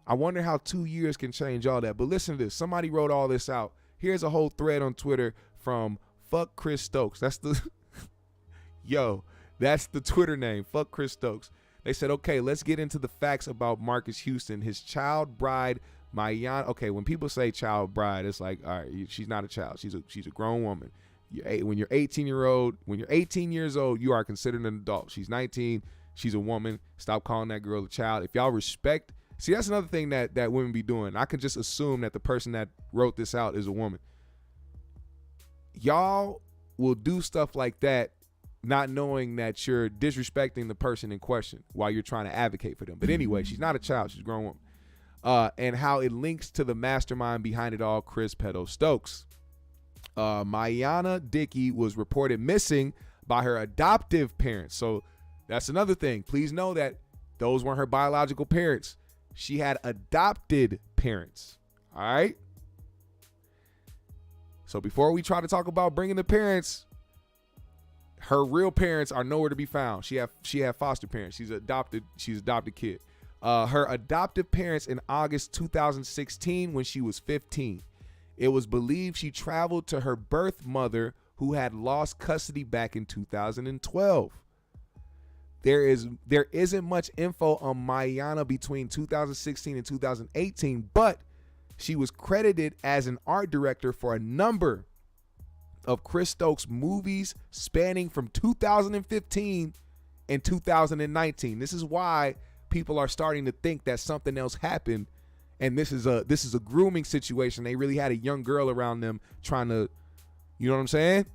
I wonder how 2 years can change all that. But listen to this. Somebody wrote all this out. Here's a whole thread on Twitter from Fuck Chris Stokes. That's the that's the Twitter name. Fuck Chris Stokes. They said, okay, let's get into the facts about Marques Houston. His child bride, Mayana. Okay, when people say child bride, it's like, all right, she's not a child. She's a grown woman. When you're 18 years old, you are considered an adult. She's 19. She's a woman. Stop calling that girl a child. If y'all respect, see, that's another thing that women be doing. I can just assume that the person that wrote this out is a woman. Y'all will do stuff like that, not knowing that you're disrespecting the person in question while you're trying to advocate for them. But anyway, she's not a child. She's a grown woman. And how it links to the mastermind behind it all, Chris Pedo Stokes. Mayana Dickey was reported missing by her adoptive parents. So that's another thing. Please know that those weren't her biological parents. She had adopted parents. All right. So before we try to talk about bringing the parents, her real parents are nowhere to be found. She had foster parents. She's adopted kid. Her adoptive parents in August 2016 when she was 15. It was believed she traveled to her birth mother who had lost custody back in 2012. There isn't much info on Mayana between 2016 and 2018, but she was credited as an art director for a number of Chris Stokes movies spanning from 2015 and 2019. This is why people are starting to think that something else happened, and this is a grooming situation. They really had a young girl around them trying to, you know what I'm saying?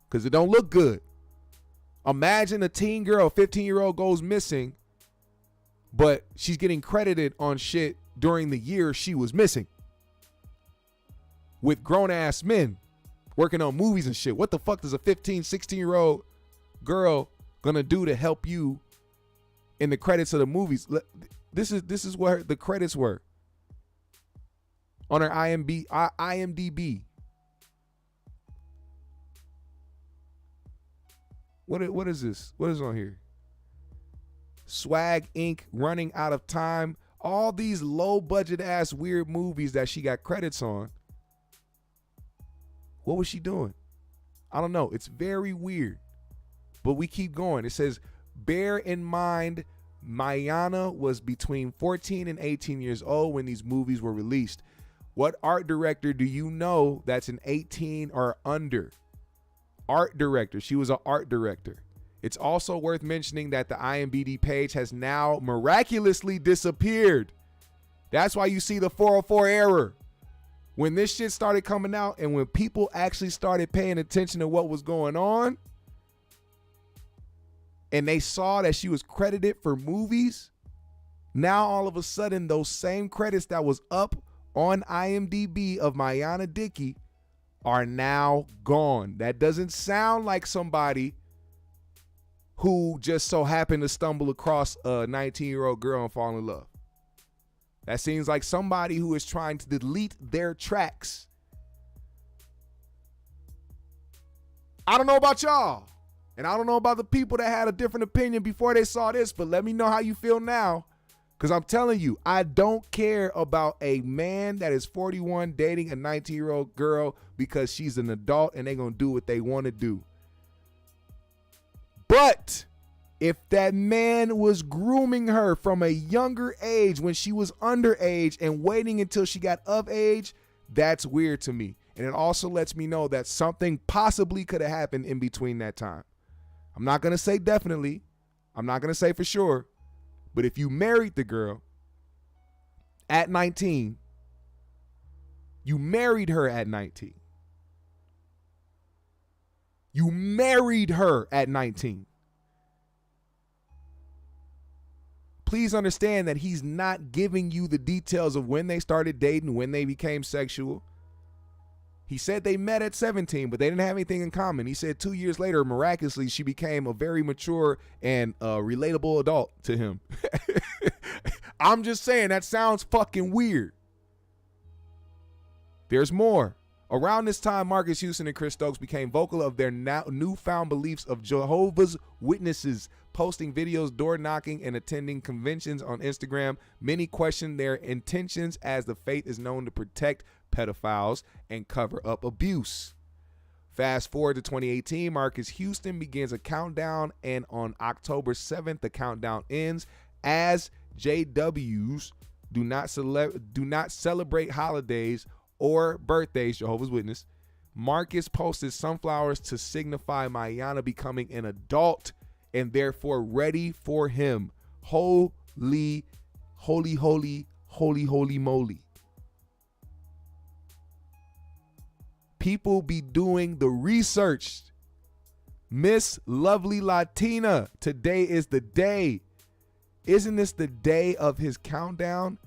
Because it don't look good. Imagine a teen girl, 15-year-old goes missing, but she's getting credited on shit during the year she was missing with grown-ass men working on movies and shit. What the fuck does a 15, 16-year-old girl gonna do to help you in the credits of the movies? This is where the credits were on her IMDb. What is this? What is on here? Swag Inc., Running Out of Time. All these low budget ass weird movies that she got credits on. What was she doing? I don't know. It's very weird. But we keep going. It says, bear in mind, Mayana was between 14 and 18 years old when these movies were released. What art director do you know that's an 18 or under? Art director. She was an art director. It's also worth mentioning that the IMDb page has now miraculously disappeared. That's why you see the 404 error. When this shit started coming out and when people actually started paying attention to what was going on and they saw that she was credited for movies, now all of a sudden those same credits that was up on IMDb of Mayana Dickey are now gone. That doesn't sound like somebody who just so happened to stumble across a 19-year-old girl and fall in love. That seems like somebody who is trying to delete their tracks. I don't know about y'all, and I don't know about the people that had a different opinion before they saw this, but let me know how you feel now, because I'm telling you, I don't care about a man that is 41 dating a 19-year-old girl because she's an adult and they're going to do what they want to do. But if that man was grooming her from a younger age when she was underage and waiting until she got of age, that's weird to me. And it also lets me know that something possibly could have happened in between that time. I'm not going to say definitely. I'm not going to say for sure. But if you married the girl at 19, you married her at 19. You married her at 19. Please understand that he's not giving you the details of when they started dating, when they became sexual. He said they met at 17, but they didn't have anything in common. He said 2 years later, miraculously, she became a very mature and relatable adult to him. I'm just saying, that sounds fucking weird. There's more. Around this time, Marques Houston and Chris Stokes became vocal of their newfound beliefs of Jehovah's Witnesses, posting videos, door knocking, and attending conventions on Instagram. Many questioned their intentions, as the faith is known to protect pedophiles and cover up abuse. Fast forward to 2018, Marques Houston begins a countdown, and on October 7th, the countdown ends. As JWs do not celebrate holidays or birthdays, Jehovah's Witness, Marques posted sunflowers to signify Mayana becoming an adult and therefore ready for him. Holy, holy, holy, holy, holy moly. People be doing the research. Miss Lovely Latina, today is the day. Isn't this the day of his countdown?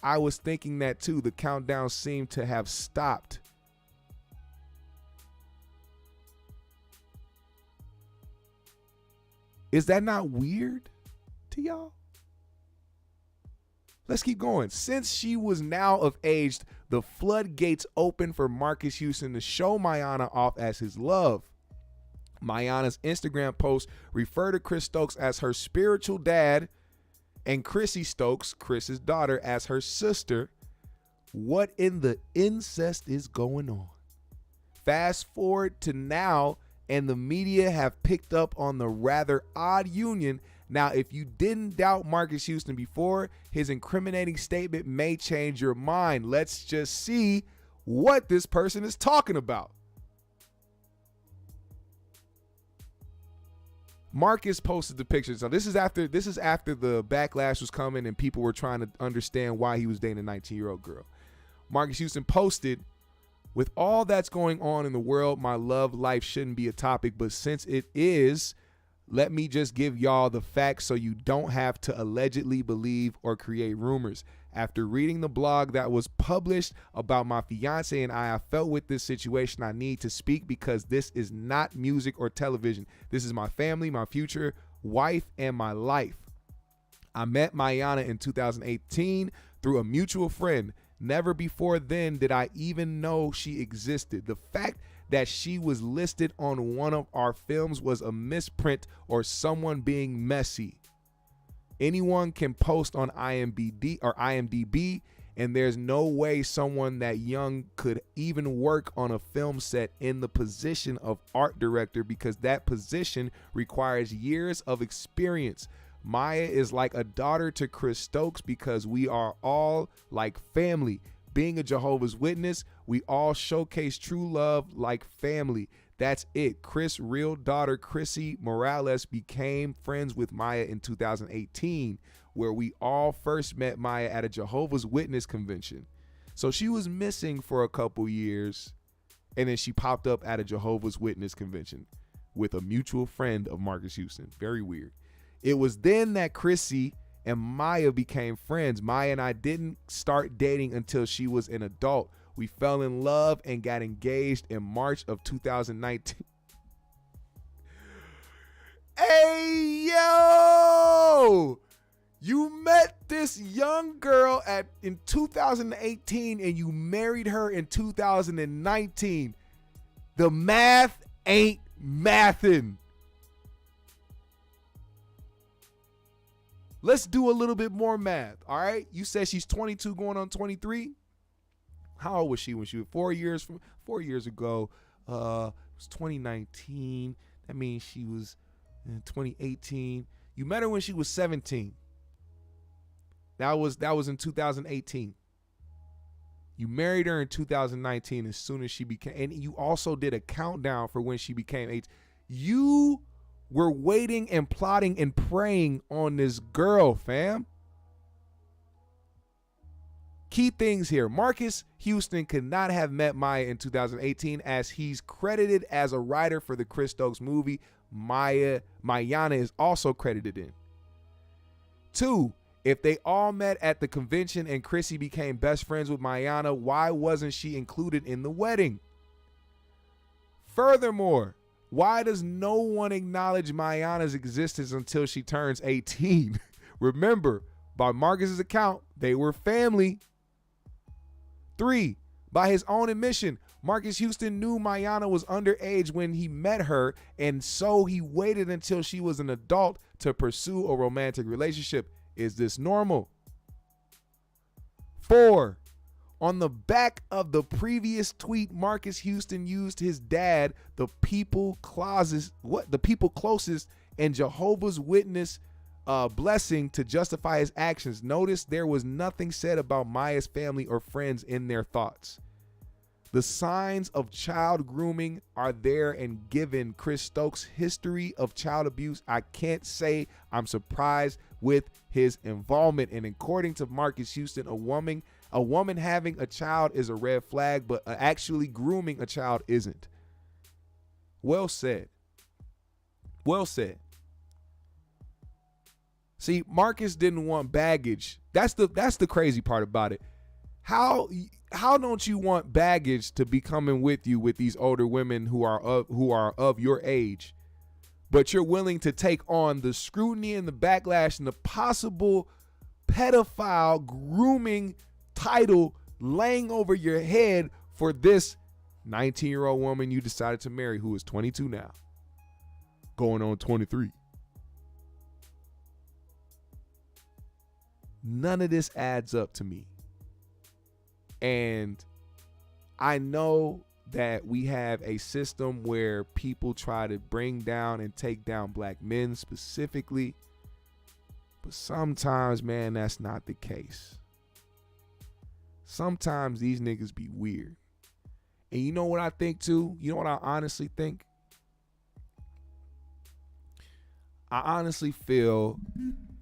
I was thinking that too. The countdown seemed to have stopped. Is that not weird to y'all? Let's keep going. Since she was now of age, the floodgates opened for Marques Houston to show Mayana off as his love. Mayana's Instagram post referred to Chris Stokes as her spiritual dad and Chrissy Stokes, Chris's daughter, as her sister. What in the incest is going on? Fast forward to now, and the media have picked up on the rather odd union. Now, if you didn't doubt Marques Houston before, his incriminating statement may change your mind. Let's just see what this person is talking about. Marques posted the pictures. So this is after the backlash was coming and people were trying to understand why he was dating a 19-year-old girl. Marques Houston posted, "With all that's going on in the world, my love life shouldn't be a topic, but since it is, let me just give y'all the facts so you don't have to allegedly believe or create rumors. After reading the blog that was published about my fiance and I felt with this situation I need to speak because this is not music or television. This is my family, my future wife, and my life. I met Mayana in 2018 through a mutual friend. Never before then did I even know she existed. The fact that she was listed on one of our films was a misprint or someone being messy. Anyone can post on IMDb, and there's no way someone that young could even work on a film set in the position of art director because that position requires years of experience. Maya is like a daughter to Chris Stokes because we are all like family. Being a Jehovah's Witness, we all showcase true love like family. That's it. Chris' real daughter, Chrissy Morales, became friends with Maya in 2018, where we all first met Maya at a Jehovah's Witness convention. So she was missing for a couple years, and then she popped up at a Jehovah's Witness convention with a mutual friend of Marques Houston. Very weird. It was then that Chrissy and Maya became friends. Maya and I didn't start dating until she was an adult. We fell in love and got engaged in March of 2019. Hey, yo! You met this young girl in 2018 and you married her in 2019. The math ain't mathin'. Let's do a little bit more math, all right? You said she's 22 going on 23. How old was she when she was 4 years ago? It was 2019. That means she was in 2018. You met her when she was 17. That was in 2018. You married her in 2019 as soon as she became, and you also did a countdown for when she became 18. You were waiting and plotting and praying on this girl, fam. Key things here. Marques Houston could not have met Maya in 2018 as he's credited as a writer for the Chris Stokes movie. Mayana is also credited in. 2, if they all met at the convention and Chrissy became best friends with Mayana, why wasn't she included in the wedding? Furthermore, why does no one acknowledge Mayana's existence until she turns 18? Remember, by Marcus's account, they were family. 3, by his own admission, Marques Houston knew Mayana was underage when he met her, and so he waited until she was an adult to pursue a romantic relationship. Is this normal? 4, on the back of the previous tweet, Marques Houston used his dad, the people closest, and Jehovah's Witness blessing to justify his actions. Notice there was nothing said about Maya's family or friends in their thoughts. The signs of child grooming are there, and given Chris Stokes' history of child abuse, I can't say I'm surprised with his involvement. And according to Marques Houston, a woman having a child is a red flag, but actually grooming a child isn't. Well said. Well said. See, Marques didn't want baggage. That's the crazy part about it. How don't you want baggage to be coming with you with these older women who are of your age, but you're willing to take on the scrutiny and the backlash and the possible pedophile grooming title laying over your head for this 19-year-old woman you decided to marry who is 22 now, going on 23. None of this adds up to me. And I know that we have a system where people try to bring down and take down black men specifically, but sometimes, man, that's not the case. Sometimes these niggas be weird. And you know what I think too? You know what I honestly think? I honestly feel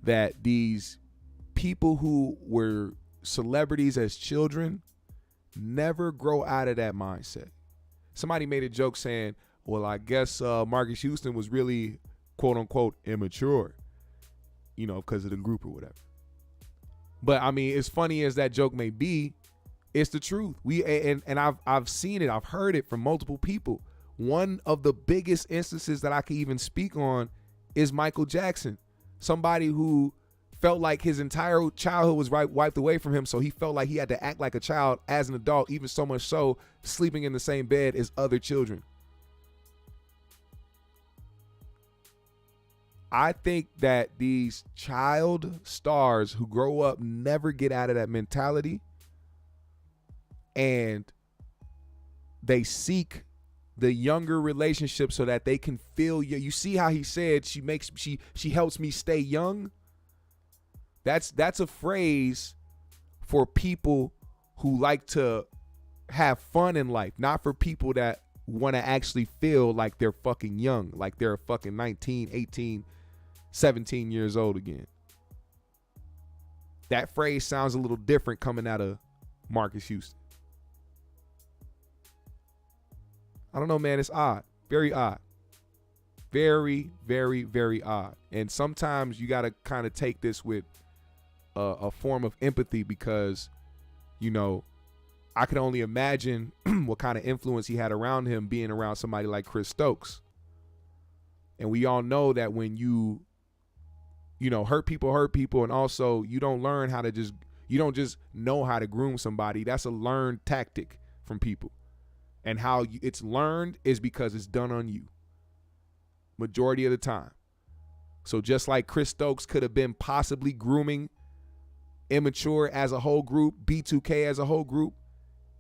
that these people who were celebrities as children never grow out of that mindset. Somebody made a joke saying, well, I guess Marques Houston was really, quote unquote, immature, you know, because of the group or whatever. But I mean, as funny as that joke may be, it's the truth. I've seen it. I've heard it from multiple people. One of the biggest instances that I can even speak on is Michael Jackson. Somebody who felt like his entire childhood was wiped away from him, so he felt like he had to act like a child as an adult, even so much so sleeping in the same bed as other children. I think that these child stars who grow up never get out of that mentality, and they seek the younger relationship so that they can feel you. You see how he said she helps me stay young? That's a phrase for people who like to have fun in life, not for people that want to actually feel like they're fucking young, like they're fucking 19, 18, 17 years old again. That phrase sounds a little different coming out of Marques Houston. I don't know, man. It's odd. Very odd. Very, very, very odd. And sometimes you got to kind of take this with a form of empathy, because, you know, I could only imagine what kind of influence he had around him being around somebody like Chris Stokes. And we all know that when you know, hurt people, and also you don't learn how to you don't just know how to groom somebody. That's a learned tactic from people. And how it's learned is because it's done on you majority of the time. So just like Chris Stokes could have been possibly grooming Immature as a whole group, B2K as a whole group,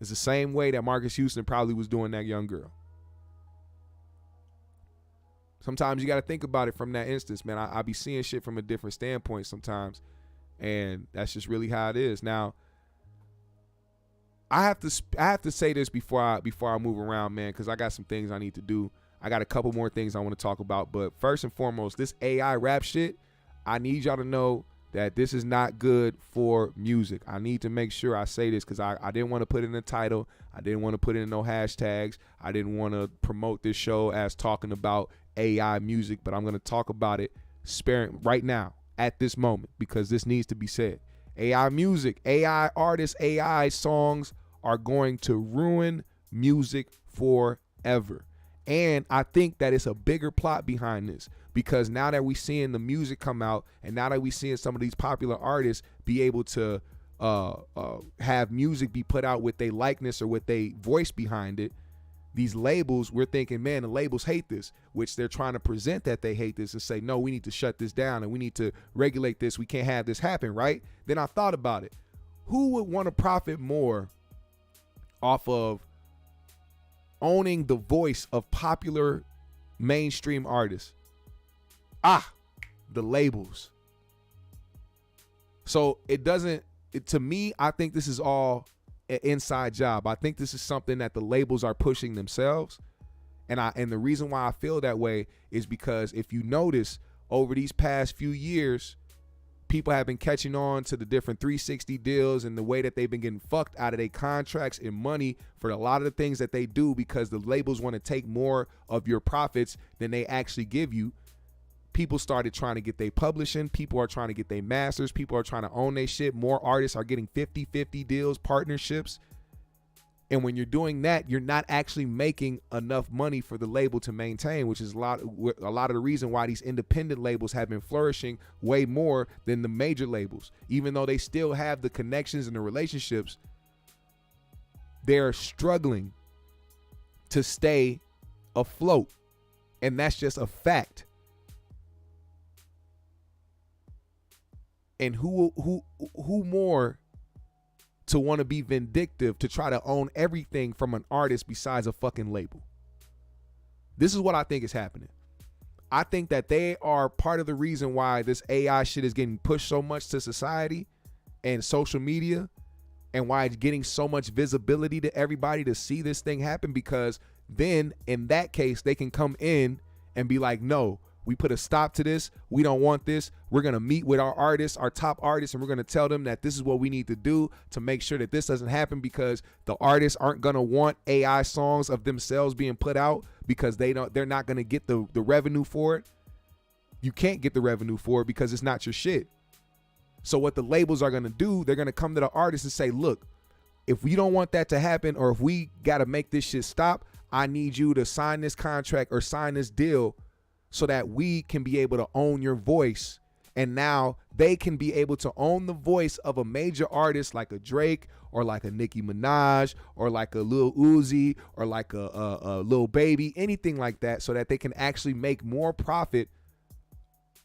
it's the same way that Marques Houston probably was doing that young girl. Sometimes you got to think about it from that instance, man. I be seeing shit from a different standpoint sometimes, and that's just really how it is. Now, I have to say this before I move around, man, because I got some things I need to do. I got a couple more things I want to talk about, but first and foremost, this AI rap shit, I need y'all to know that this is not good for music. I need to make sure I say this because I didn't want to put it in the title. I didn't want to put in no hashtags. I didn't want to promote this show as talking about AI music, but I'm going to talk about it sparing right now at this moment because this needs to be said. AI music, AI artists, AI songs are going to ruin music forever. And I think that it's a bigger plot behind this because now that we're seeing the music come out and now that we're seeing some of these popular artists be able to have music be put out with their likeness or with their voice behind it, these labels, we're thinking, man, the labels hate this, which they're trying to present that they hate this and say, no, we need to shut this down and we need to regulate this. We can't have this happen, right? Then I thought about it. Who would want to profit more off of owning the voice of popular mainstream artists? The labels. So to me, I think this is all an inside job. I think this is something that the labels are pushing themselves. And the reason why I feel that way is because if you notice over these past few years, people have been catching on to the different 360 deals and the way that they've been getting fucked out of their contracts and money for a lot of the things that they do because the labels want to take more of your profits than they actually give you. People started trying to get their publishing. People are trying to get their masters. People are trying to own their shit. More artists are getting 50-50 deals, partnerships. And when you're doing that, you're not actually making enough money for the label to maintain, which is a lot of the reason why these independent labels have been flourishing way more than the major labels. Even though they still have the connections and the relationships, they're struggling to stay afloat. And that's just a fact. And who more to want to be vindictive to try to own everything from an artist besides a fucking label? This is what I think is happening. I think that they are part of the reason why this AI shit is getting pushed so much to society and social media and why it's getting so much visibility to everybody to see this thing happen, because then in that case, they can come in and be like, no, we put a stop to this. We don't want this. We're going to meet with our artists, our top artists, and we're going to tell them that this is what we need to do to make sure that this doesn't happen, because the artists aren't going to want AI songs of themselves being put out because they're not going to get the revenue for it. You can't get the revenue for it because it's not your shit. So what the labels are going to do, they're going to come to the artists and say, look, if we don't want that to happen, or if we got to make this shit stop, I need you to sign this contract or sign this deal so that we can be able to own your voice. And now they can be able to own the voice of a major artist like a Drake or like a Nicki Minaj or like a Lil Uzi or like a Lil Baby, anything like that, so that they can actually make more profit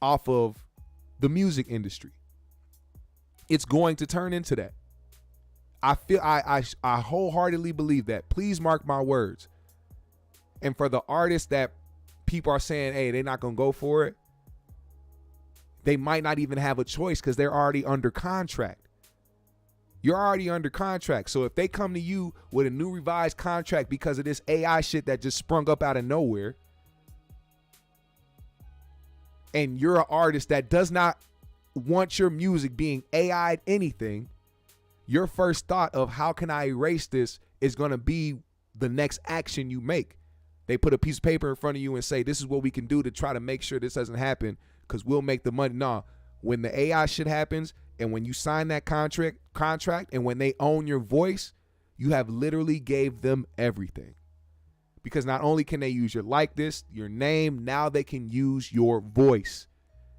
off of the music industry. It's going to turn into that. I wholeheartedly believe that. Please mark my words. And for the artists that people are saying, hey, they're not going to go for it, they might not even have a choice because they're already under contract. You're already under contract. So if they come to you with a new revised contract because of this AI shit that just sprung up out of nowhere, and you're an artist that does not want your music being AI'd anything, your first thought of how can I erase this is going to be the next action you make. They put a piece of paper in front of you and say, this is what we can do to try to make sure this doesn't happen because we'll make the money. Nah, when the AI shit happens and when you sign that contract and when they own your voice, you have literally gave them everything. Because not only can they use your likeness, your name, now they can use your voice.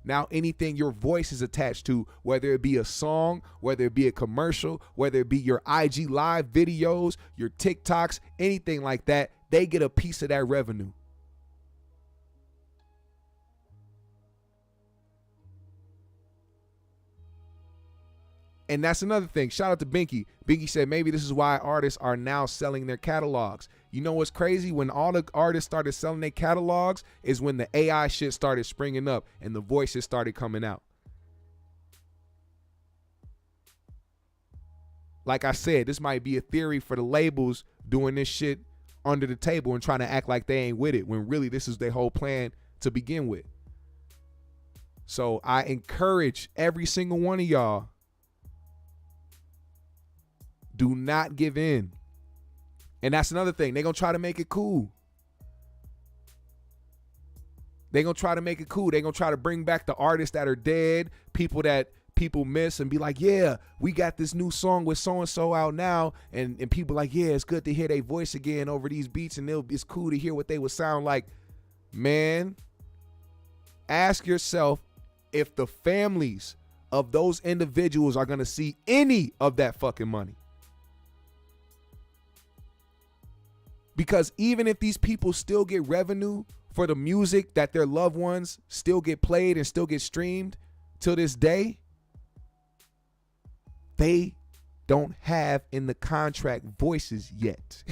Now anything your voice is attached to, whether it be a song, whether it be a commercial, whether it be your IG live videos, your TikToks, anything like that, they get a piece of that revenue. And that's another thing. Shout out to Binky. Binky said maybe this is why artists are now selling their catalogs. You know what's crazy? When all the artists started selling their catalogs is when the AI shit started springing up and the voices started coming out. like I said, this might be a theory for the labels doing this shit under the table and trying to act like they ain't with it when really this is their whole plan to begin with. So I encourage every single one of y'all, do not give in. And that's another thing. They're going to try to make it cool. They're going to try to make it cool. They're going to try to bring back the artists that are dead, people that people miss, and be like, yeah, we got this new song with so-and-so out now. And people like, yeah, it's good to hear their voice again over these beats, and it's cool to hear what they would sound like. Man, ask yourself if the families of those individuals are going to see any of that fucking money. Because even if these people still get revenue for the music that their loved ones still get played and still get streamed till this day, they don't have in the contract voices yet.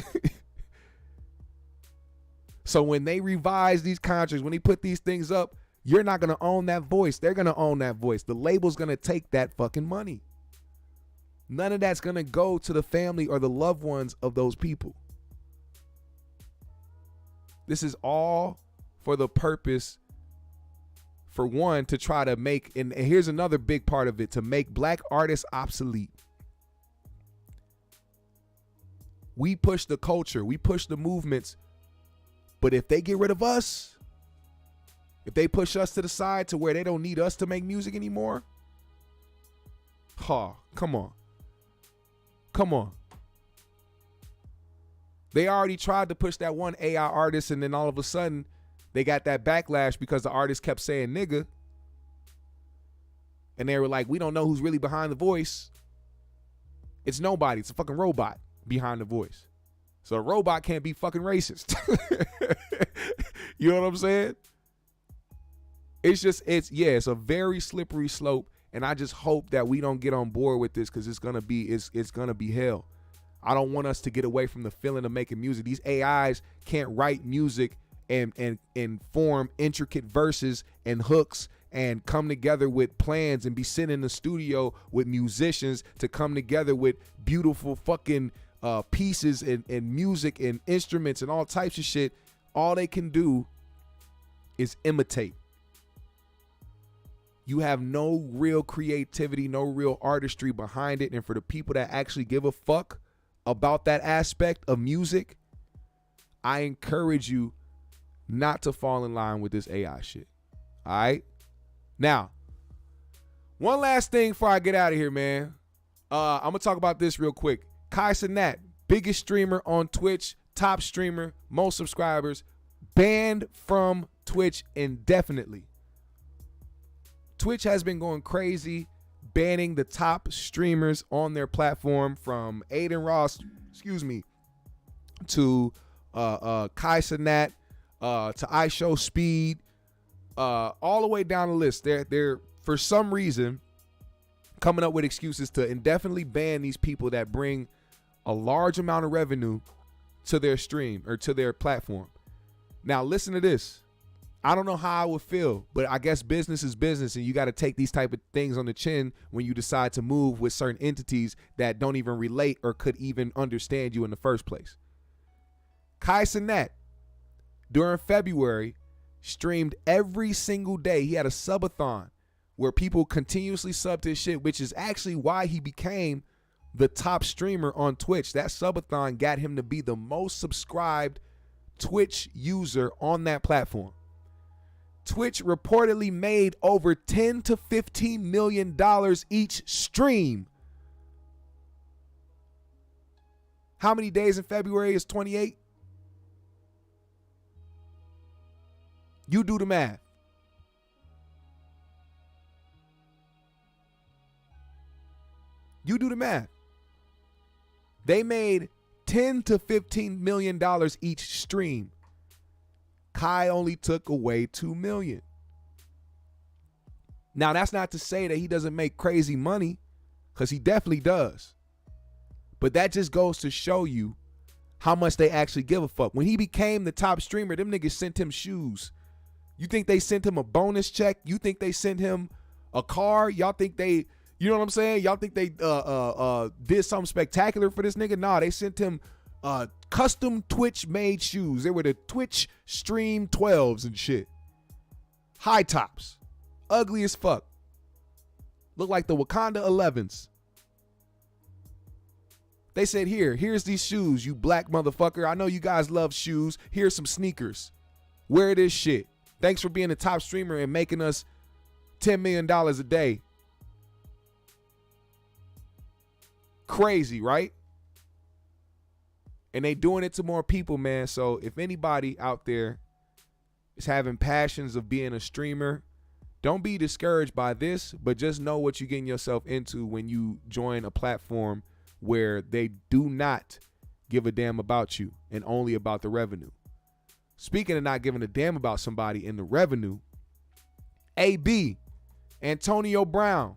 So when they revise these contracts, when they put these things up, you're not going to own that voice. They're going to own that voice. The label's going to take that fucking money. None of that's going to go to the family or the loved ones of those people. This is all for the purpose, for one, to try to make, and here's another big part of it, to make black artists obsolete. We push the culture, we push the movements, but if they get rid of us, if they push us to the side to where they don't need us to make music anymore, come on. Come on. They already tried to push that one AI artist, and then all of a sudden they got that backlash because the artist kept saying nigga. And they were like, we don't know who's really behind the voice. It's nobody. It's a fucking robot behind the voice. So a robot can't be fucking racist. You know what I'm saying? It's a very slippery slope. And I just hope that we don't get on board with this, because it's gonna be hell. I don't want us to get away from the feeling of making music. These AIs can't write music and form intricate verses and hooks and come together with plans and be sitting in the studio with musicians to come together with beautiful fucking pieces and music and instruments and all types of shit. All they can do is imitate. You have no real creativity, no real artistry behind it. And for the people that actually give a fuck about that aspect of music, I encourage you not to fall in line with this AI shit. All right? Now, one last thing before I get out of here, man. I'm going to talk about this real quick. Kai Cenat, biggest streamer on Twitch, top streamer, most subscribers, banned from Twitch indefinitely. Twitch has been going crazy, banning the top streamers on their platform, from Aiden Ross, to Kai Cenat, to iShow Speed, all the way down the list. They're for some reason coming up with excuses to indefinitely ban these people that bring a large amount of revenue to their stream or to their platform. Now listen to this. I don't know how I would feel, but I guess business is business, and you got to take these type of things on the chin when you decide to move with certain entities that don't even relate or could even understand you in the first place. Kai Cenat, during February, streamed every single day. He had a subathon where people continuously subbed his shit, which is actually why he became the top streamer on Twitch. That subathon got him to be the most subscribed Twitch user on that platform. Twitch reportedly made over $10 to $15 million each stream. How many days in February is 28? You do the math. You do the math. They made $10 to $15 million each stream. Kai only took away $2 million. Now, that's not to say that he doesn't make crazy money, because he definitely does. But that just goes to show you how much they actually give a fuck. When he became the top streamer, them niggas sent him shoes. You think they sent him a bonus check? You think they sent him a car? Y'all think they You know what I'm saying? Y'all think they did something spectacular for this nigga? Nah, they sent him custom Twitch made shoes. They were the Twitch Stream 12s and shit. High tops. Ugly as fuck. Look like the Wakanda 11s. They said, here's these shoes, you black motherfucker. I know you guys love shoes. Here's some sneakers. Wear this shit. Thanks for being a top streamer and making us $10 million a day. Crazy, right? And they doing it to more people, man. So if anybody out there is having passions of being a streamer, don't be discouraged by this, but just know what you're getting yourself into when you join a platform where they do not give a damn about you and only about the revenue. Speaking of not giving a damn about somebody in the revenue, AB, Antonio Brown,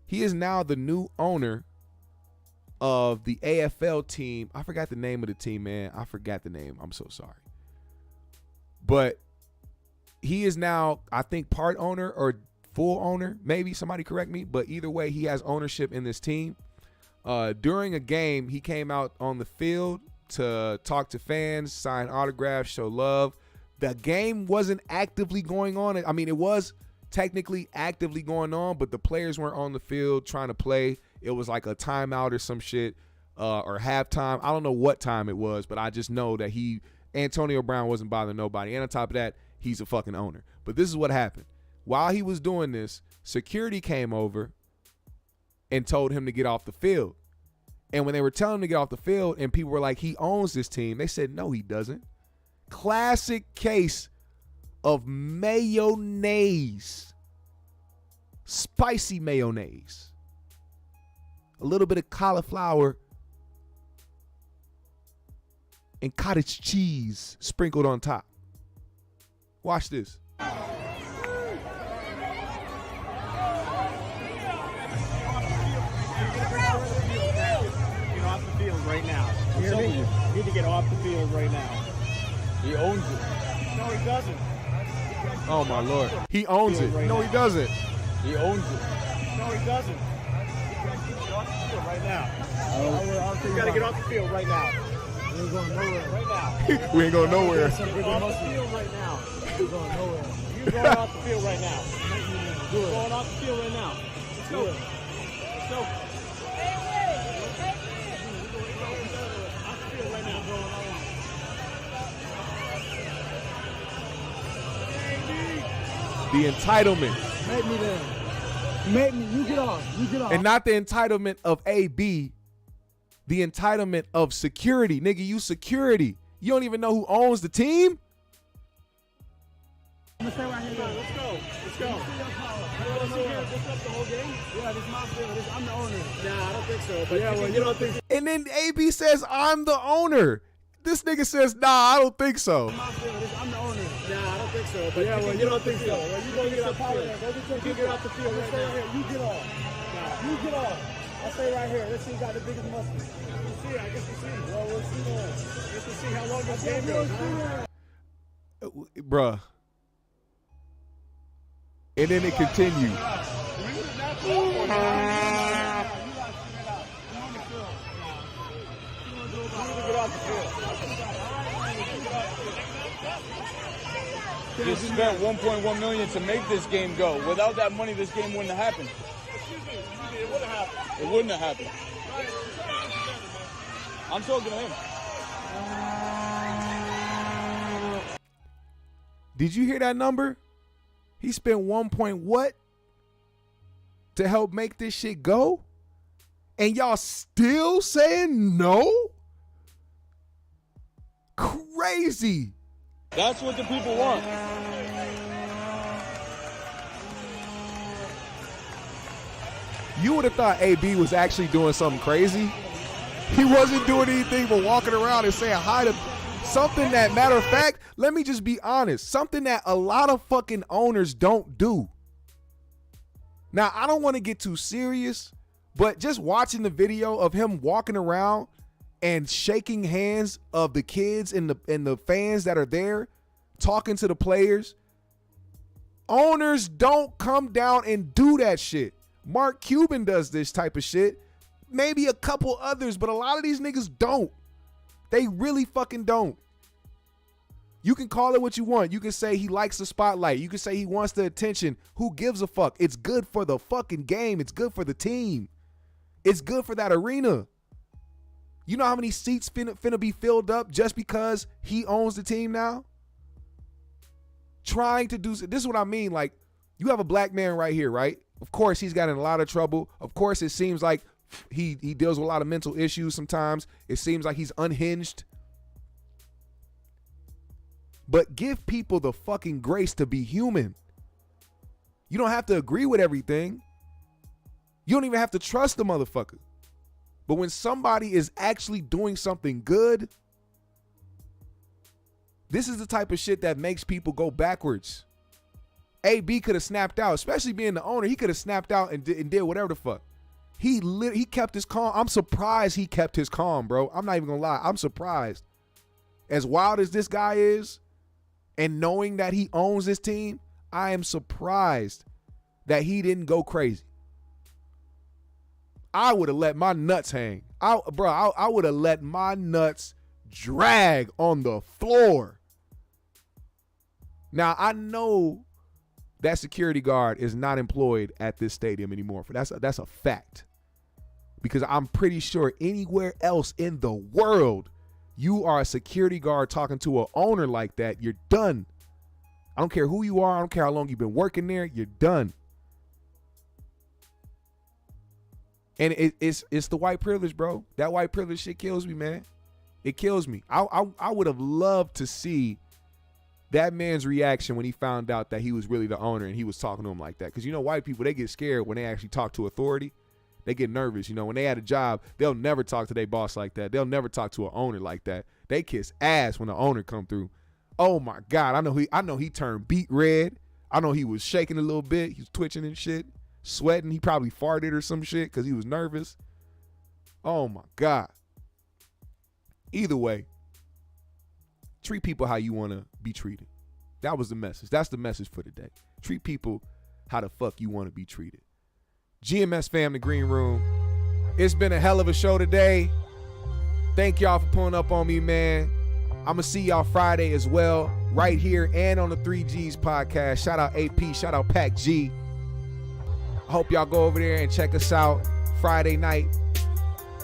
he is now the new owner of the AFL team. I forgot the name of the team, man. I forgot the name. I'm so sorry. But he is now, I think, part owner or full owner. Maybe somebody correct me. But either way, he has ownership in this team. During a game, he came out on the field to talk to fans, sign autographs, show love. The game wasn't actively going on. I mean, it was technically actively going on, but the players weren't on the field trying to play. It was like a timeout or some shit, or halftime. I don't know what time it was, but I just know that Antonio Brown wasn't bothering nobody. And on top of that, he's a fucking owner. But this is what happened. While he was doing this, security came over and told him to get off the field. And when they were telling him to get off the field and people were like, he owns this team, they said, no, he doesn't. Classic case of mayonnaise. Spicy mayonnaise. A little bit of cauliflower and cottage cheese sprinkled on top. Watch this. Right now. You hear me? You need to get off the field right now. He owns it. No, he doesn't. Oh, my Lord. He owns it. No, he doesn't. He owns it. No, he doesn't. Get off the field right now. You got to get off the field right now. We ain't going nowhere. Right now. We ain't going nowhere. Off the field right now. We're going nowhere. You're going off the field right now. You're going off the field right now. Let's go. Let's go. The entitlement. Make me there. Make me. You get off. You get off. And not the entitlement of AB. The entitlement of security. Nigga, you security. You don't even know who owns the team? I'm gonna stay right here. Let's go. Let's go. This up the whole game? Yeah, this is my field. I'm the owner. Nah, I don't think so. But yeah, well, you don't think so. And then AB says, I'm the owner. This nigga says, nah, I don't think so. I'm the owner. Nah, I don't think so. But yeah, well, you don't think so. Well, you gonna get off the field. You get off the field right now. You get off. You get off. I'll stay right here. Let's see who got the biggest muscle. We'll see. I guess we'll see. Well, we'll see. I guess we'll see how long this game goes. Bruh. And then it continued. You spent $1.1 million to make this game go. Without that money, this game wouldn't have happened. It wouldn't have happened. I'm talking to him. Did you hear that number? He spent 1 point what to help make this shit go? And y'all still saying no? Crazy. That's what the people want. You would have thought AB was actually doing something crazy. He wasn't doing anything but walking around and saying hi to something that, matter of fact, let me just be honest, something that a lot of fucking owners don't do. Now, I don't want to get too serious, but just watching the video of him walking around and shaking hands of the kids and the fans that are there, talking to the players. Owners don't come down and do that shit. Mark Cuban does this type of shit. Maybe a couple others, but a lot of these niggas don't. They really fucking don't. You can call it what you want. You can say he likes the spotlight. You can say he wants the attention. Who gives a fuck? It's good for the fucking game. It's good for the team. It's good for that arena. You know how many seats finna be filled up just because he owns the team now? Trying to do, this is what I mean. Like, you have a black man right here, right? Of course, he's got in a lot of trouble. Of course, it seems like he deals with a lot of mental issues sometimes. It seems like he's unhinged. But give people the fucking grace to be human. You don't have to agree with everything. You don't even have to trust the motherfucker. But when somebody is actually doing something good, this is the type of shit that makes people go backwards. AB could have snapped out, especially being the owner. He could have snapped out and did whatever the fuck. He kept his calm. I'm surprised he kept his calm, bro. I'm not even gonna lie. I'm surprised. As wild as this guy is, and knowing that he owns this team, I am surprised that he didn't go crazy. I would have let my nuts hang. I would have let my nuts drag on the floor. Now, I know that security guard is not employed at this stadium anymore. That's a fact. Because I'm pretty sure anywhere else in the world, you are a security guard talking to an owner like that, you're done. I don't care who you are. I don't care how long you've been working there. You're done. And it's the white privilege, bro. That white privilege shit kills me, man. It kills me. I would have loved to see that man's reaction when he found out that he was really the owner and he was talking to him like that. Because, you know, white people, they get scared when they actually talk to authority. They get nervous. You know, when they had a job, they'll never talk to their boss like that. They'll never talk to an owner like that. They kiss ass when the owner come through. Oh, my God. I know he turned beet red. I know he was shaking a little bit. He was twitching and shit, sweating. He probably farted or some shit because he was nervous. Oh, my God. Either way, treat people how you want to be treated. That was the message. That's the message for today. Treat people how the fuck you want to be treated. GMS fam, the Green Room. It's been a hell of a show today. Thank y'all for pulling up on me, man. I'm going to see y'all Friday as well, right here and on the 3Gs podcast. Shout out AP, shout out Pac G. I hope y'all go over there and check us out Friday night.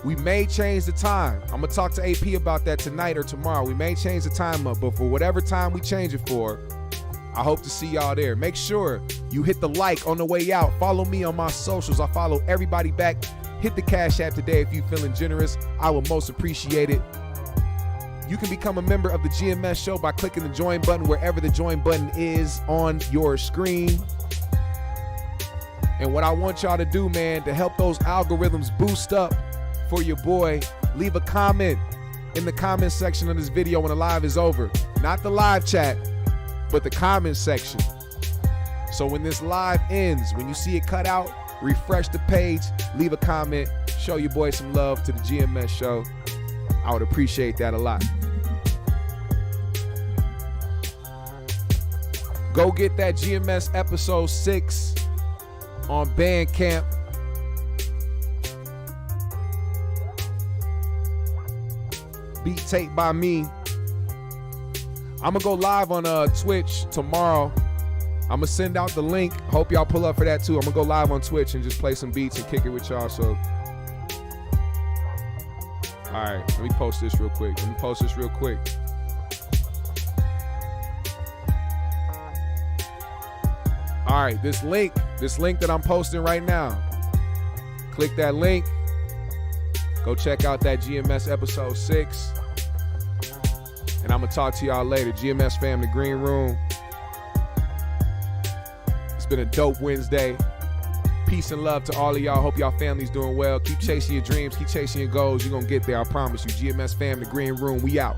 We may change the time. I'm going to talk to AP about that tonight or tomorrow. We may change the time up, but for whatever time we change it for, I hope to see y'all there. Make sure you hit the like on the way out. Follow me on my socials. I follow everybody back. Hit the Cash App today if you're feeling generous. I will most appreciate it. You can become a member of the GMS show by clicking the join button wherever the join button is on your screen. And what I want y'all to do, man, to help those algorithms boost up for your boy, leave a comment in the comment section of this video when the live is over. Not the live chat, but the comment section. So when this live ends, when you see it cut out, refresh the page, leave a comment, show your boy some love to the GMS show. I would appreciate that a lot. Go get that GMS episode 6 on Bandcamp. Beat tape by me. I'm going to go live on Twitch tomorrow. I'm going to send out the link. Hope y'all pull up for that too. I'm going to go live on Twitch and just play some beats and kick it with y'all. So, all right, let me post this real quick. All right, this link that I'm posting right now. Click that link. Go check out that GMS episode 6. And I'm going to talk to y'all later. GMS fam, the Green Room. It's been a dope Wednesday. Peace and love to all of y'all. Hope y'all family's doing well. Keep chasing your dreams. Keep chasing your goals. You're going to get there. I promise you. GMS fam, the Green Room. We out.